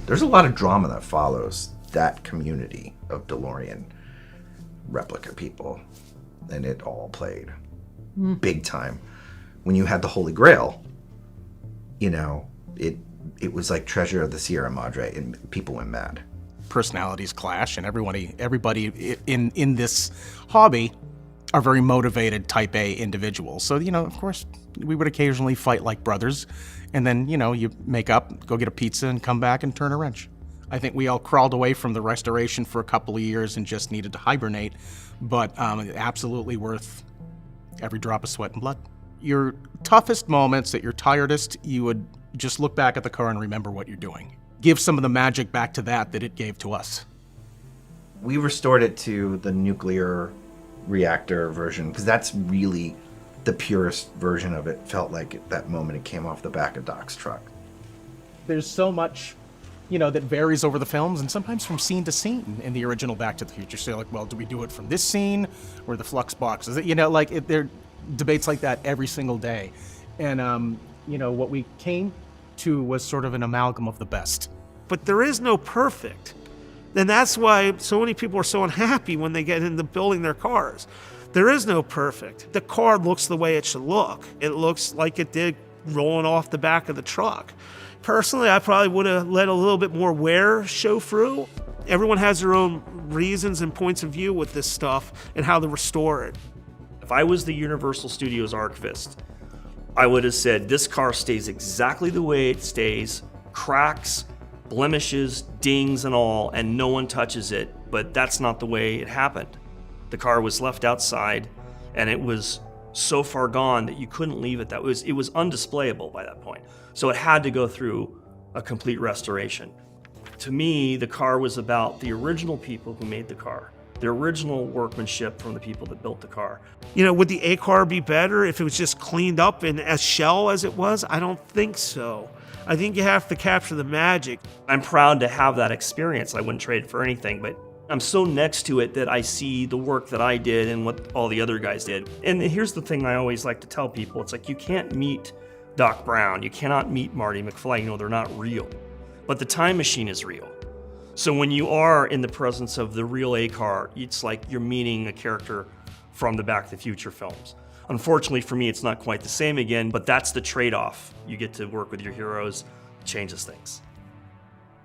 There's a lot of drama that follows that community of DeLorean replica people, and it all played big time. When you had the Holy Grail, it was like Treasure of the Sierra Madre, and people went mad. Personalities clash, and everybody in this hobby are very motivated type A individuals. So, of course, we would occasionally fight like brothers, and then, you make up, go get a pizza, and come back and turn a wrench. I think we all crawled away from the restoration for a couple of years and just needed to hibernate, but absolutely worth every drop of sweat and blood. Your toughest moments, at your tiredest, you would just look back at the car and remember what you're doing. Give some of the magic back to that it gave to us. We restored it to the nuclear reactor version because that's really the purest version of it. Felt like at that moment it came off the back of Doc's truck. There's so much that varies over the films and sometimes from scene to scene in the original Back to the Future. So like, well, do we do it from this scene or the flux box? Is it, there are debates like that every single day. And, what we came to was sort of an amalgam of the best. But there is no perfect. And that's why so many people are so unhappy when they get into building their cars. There is no perfect. The car looks the way it should look. It looks like it did rolling off the back of the truck. Personally, I probably would have let a little bit more wear show through. Everyone has their own reasons and points of view with this stuff and how to restore it. If I was the Universal Studios archivist, I would have said this car stays exactly the way it stays, cracks, blemishes, dings and all, and no one touches it, but that's not the way it happened. The car was left outside and it was so far gone that you couldn't leave it. It was undisplayable by that point. So it had to go through a complete restoration. To me, the car was about the original people who made the car, the original workmanship from the people that built the car. Would the A car be better if it was just cleaned up and as shell as it was? I don't think so. I think you have to capture the magic. I'm proud to have that experience. I wouldn't trade it for anything, but I'm so next to it that I see the work that I did and what all the other guys did. And here's the thing I always like to tell people. It's like you can't meet Doc Brown, you cannot meet Marty McFly, they're not real. But the time machine is real. So when you are in the presence of the real A car, it's like you're meeting a character from the Back to the Future films. Unfortunately for me, it's not quite the same again, but that's the trade-off. You get to work with your heroes, it changes things.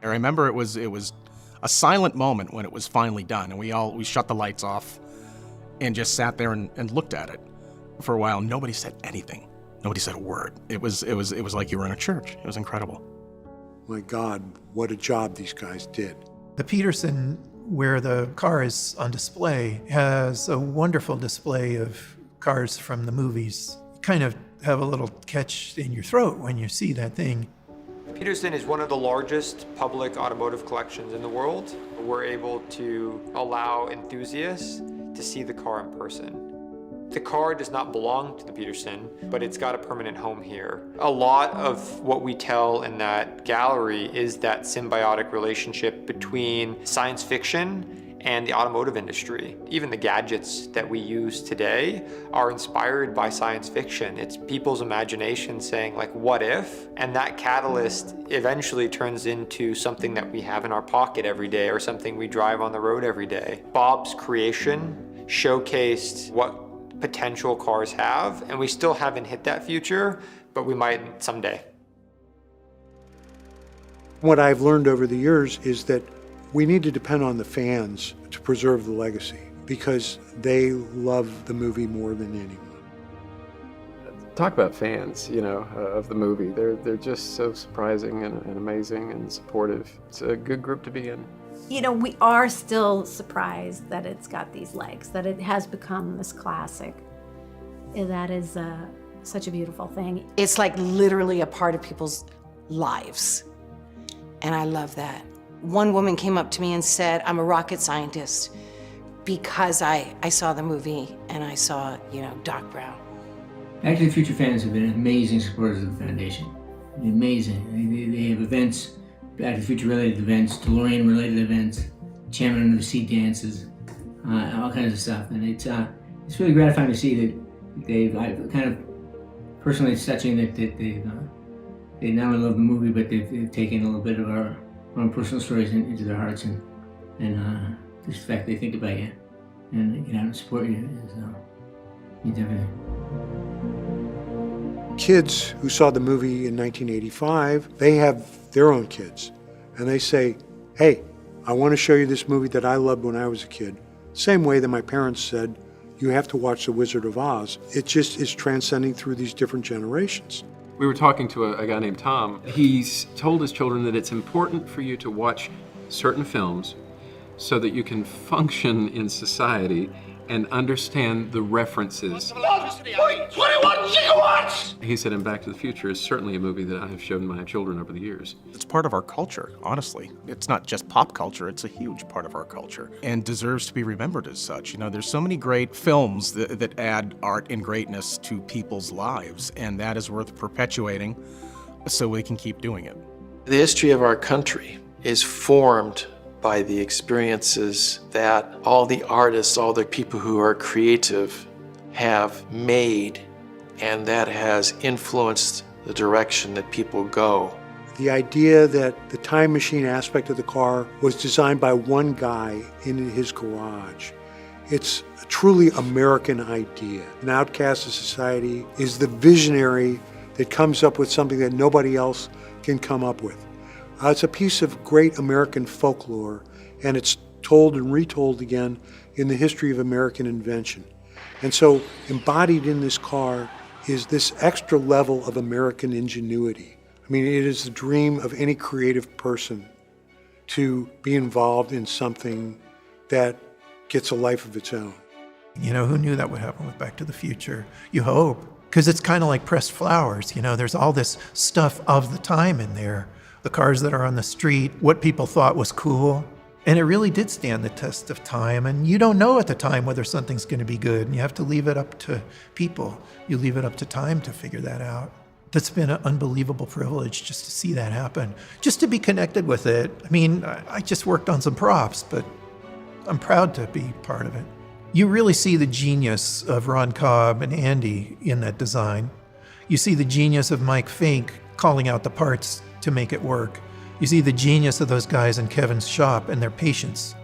I remember it was a silent moment when it was finally done, and we shut the lights off and just sat there and looked at it for a while. Nobody said anything. Nobody said a word. It was like you were in a church. It was incredible. My God, what a job these guys did. The Peterson, where the car is on display, has a wonderful display of cars from the movies. You kind of have a little catch in your throat when you see that thing. Peterson is one of the largest public automotive collections in the world. We're able to allow enthusiasts to see the car in person. The car does not belong to the Peterson, but it's got a permanent home here. A lot of what we tell in that gallery is that symbiotic relationship between science fiction and the automotive industry. Even the gadgets that we use today are inspired by science fiction. It's people's imagination saying, like, what if? And that catalyst eventually turns into something that we have in our pocket every day or something we drive on the road every day. Bob's creation showcased what potential cars have, and we still haven't hit that future, but we might someday. What I've learned over the years is that we need to depend on the fans to preserve the legacy because they love the movie more than anyone. Talk about fans, of the movie. They're just so surprising and amazing and supportive. It's a good group to be in. We are still surprised that it's got these legs, that it has become this classic. That is such a beautiful thing. It's like literally a part of people's lives. And I love that. One woman came up to me and said, I'm a rocket scientist because I saw the movie and I saw, Doc Brown. Back to the Future fans have been amazing supporters of the Foundation. Amazing. They have events, Back to the Future related events, DeLorean related events, Chairman Under the Sea dances, all kinds of stuff. And it's really gratifying to see that I've kind of personally, it's touching that they not only love the movie, but they've taken a little bit of our own personal stories into their hearts, and just the fact they think about you and get out and support you means everything. Kids who saw the movie in 1985, they have their own kids, and they say, hey, I want to show you this movie that I loved when I was a kid. Same way that my parents said, you have to watch The Wizard of Oz. It just is transcending through these different generations. We were talking to a guy named Tom. He's told his children that it's important for you to watch certain films so that you can function in society and understand the references. 21 gigawatts! He said, and Back to the Future is certainly a movie that I have shown my children over the years. It's part of our culture, honestly. It's not just pop culture, it's a huge part of our culture and deserves to be remembered as such. There's so many great films that add art and greatness to people's lives, and that is worth perpetuating so we can keep doing it. The history of our country is formed by the experiences that all the artists, all the people who are creative have made, and that has influenced the direction that people go. The idea that the time machine aspect of the car was designed by one guy in his garage. It's a truly American idea. An outcast of society is the visionary that comes up with something that nobody else can come up with. It's a piece of great American folklore, and it's told and retold again in the history of American invention. And so embodied in this car is this extra level of American ingenuity. I mean, it is the dream of any creative person to be involved in something that gets a life of its own. You know, who knew that would happen with Back to the Future? You hope, because it's kind of like pressed flowers. You know, there's all this stuff of the time in there. The cars that are on the street, what people thought was cool. And it really did stand the test of time. And you don't know at the time whether something's going to be good. And you have to leave it up to people. You leave it up to time to figure that out. That's been an unbelievable privilege just to see that happen, just to be connected with it. I mean, I just worked on some props, but I'm proud to be part of it. You really see the genius of Ron Cobb and Andy in that design. You see the genius of Mike Fink calling out the parts to make it work. You see the genius of those guys in Kevin's shop and their patience.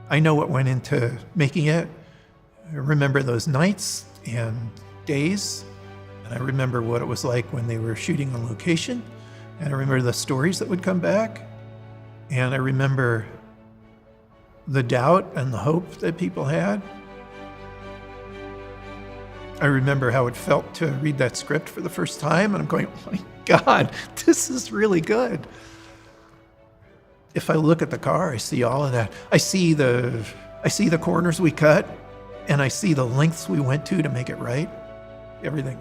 I know what went into making it. I remember those nights and days, and I remember what it was like when they were shooting on location, and I remember the stories that would come back, and I remember the doubt and the hope that people had. I remember how it felt to read that script for the first time, and I'm going, oh my God, this is really good. If I look at the car, I see all of that. I see the corners we cut, and I see the lengths we went to make it right. Everything.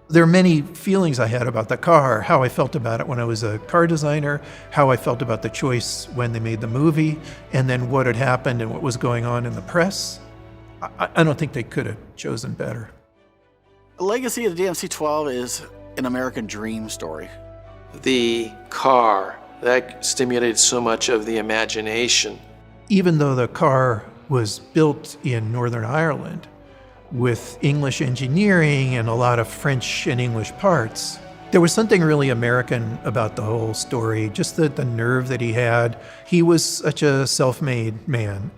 There are many feelings I had about the car, how I felt about it when I was a car designer, how I felt about the choice when they made the movie, and then what had happened and what was going on in the press. I don't think they could have chosen better. The legacy of the DMC-12 is an American dream story. The car, that stimulated so much of the imagination. Even though the car was built in Northern Ireland with English engineering and a lot of French and English parts, there was something really American about the whole story, just the nerve that he had. He was such a self-made man.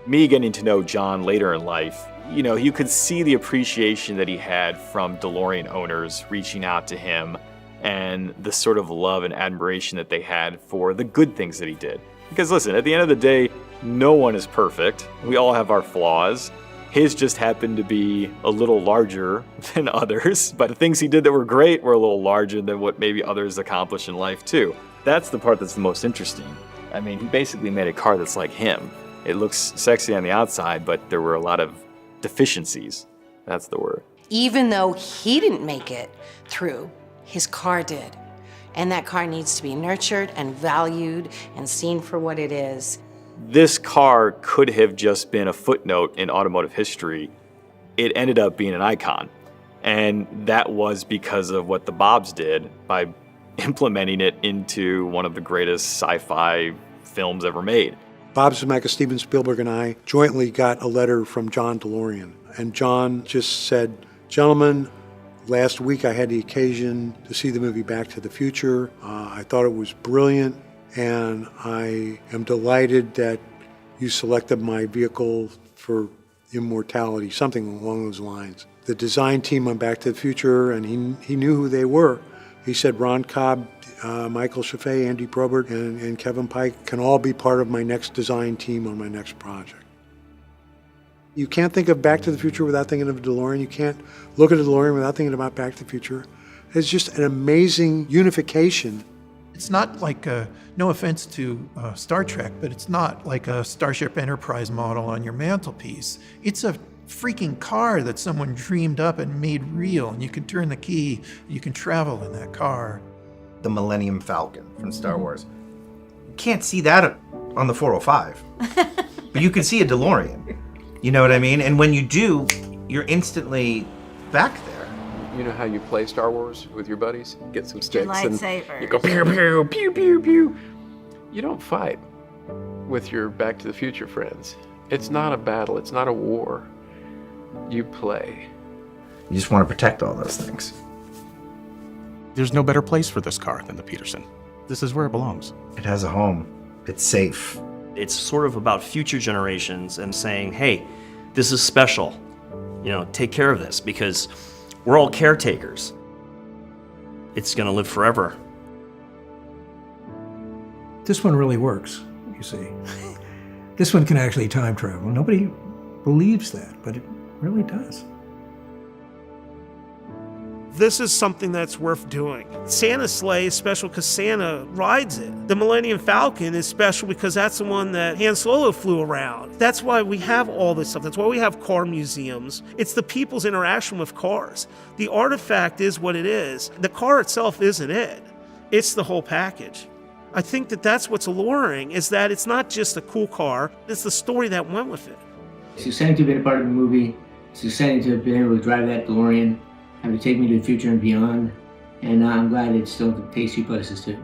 Me getting to know John later in life, you know, you could see the appreciation that he had from DeLorean owners reaching out to him and the sort of love and admiration that they had for the good things that he did. Because listen, at the end of the day, no one is perfect. We all have our flaws. His just happened to be a little larger than others, but the things he did that were great were a little larger than what maybe others accomplished in life too. That's the part that's the most interesting. I mean, he basically made a car that's like him. It looks sexy on the outside, but there were a lot of deficiencies. That's the word. Even though he didn't make it through, his car did. And that car needs to be nurtured and valued and seen for what it is. This car could have just been a footnote in automotive history. It ended up being an icon. And that was because of what the Bobs did by implementing it into one of the greatest sci-fi films ever made. Bob Zemeckis, Steven Spielberg, and I jointly got a letter from John DeLorean. And John just said, gentlemen, last week I had the occasion to see the movie Back to the Future. I thought it was brilliant, and I am delighted that you selected my vehicle for immortality, something along those lines. The design team on Back to the Future, and he knew who they were. He said Ron Cobb, Michael Chaffee, Andy Probert, and Kevin Pike can all be part of my next design team on my next project. You can't think of Back to the Future without thinking of DeLorean. You can't look at a DeLorean without thinking about Back to the Future. It's just an amazing unification. It's not like no offense to Star Trek, but it's not like a Starship Enterprise model on your mantelpiece. It's a freaking car that someone dreamed up and made real, and you can turn the key, you can travel in that car. The Millennium Falcon from Star Wars. You can't see that on the 405, but you can see a DeLorean. You know what I mean? And when you do, you're instantly back there. You know how you play Star Wars with your buddies? Get some sticks and lightsabers. you go pew pew pew pew pew. You don't fight with your Back to the Future friends. It's not a battle. It's not a war. You play. You just want to protect all those things. There's no better place for this car than the Peterson. This is where it belongs. It has a home. It's safe. It's sort of about future generations and saying, hey, this is special. You know, take care of this because we're all caretakers. It's going to live forever. This one really works, you see. This one can actually time travel. Nobody believes that, but it really does. This is something that's worth doing. Santa's sleigh is special because Santa rides it. The Millennium Falcon is special because that's the one that Han Solo flew around. That's why we have all this stuff. That's why we have car museums. It's the people's interaction with cars. The artifact is what it is. The car itself isn't it. It's the whole package. I think that that's what's alluring, is that it's not just a cool car, it's the story that went with it. It's exciting to have been a part of the movie. It's exciting to have been able to drive that DeLorean, have it take me to the future and beyond. And I'm glad it still takes you places too.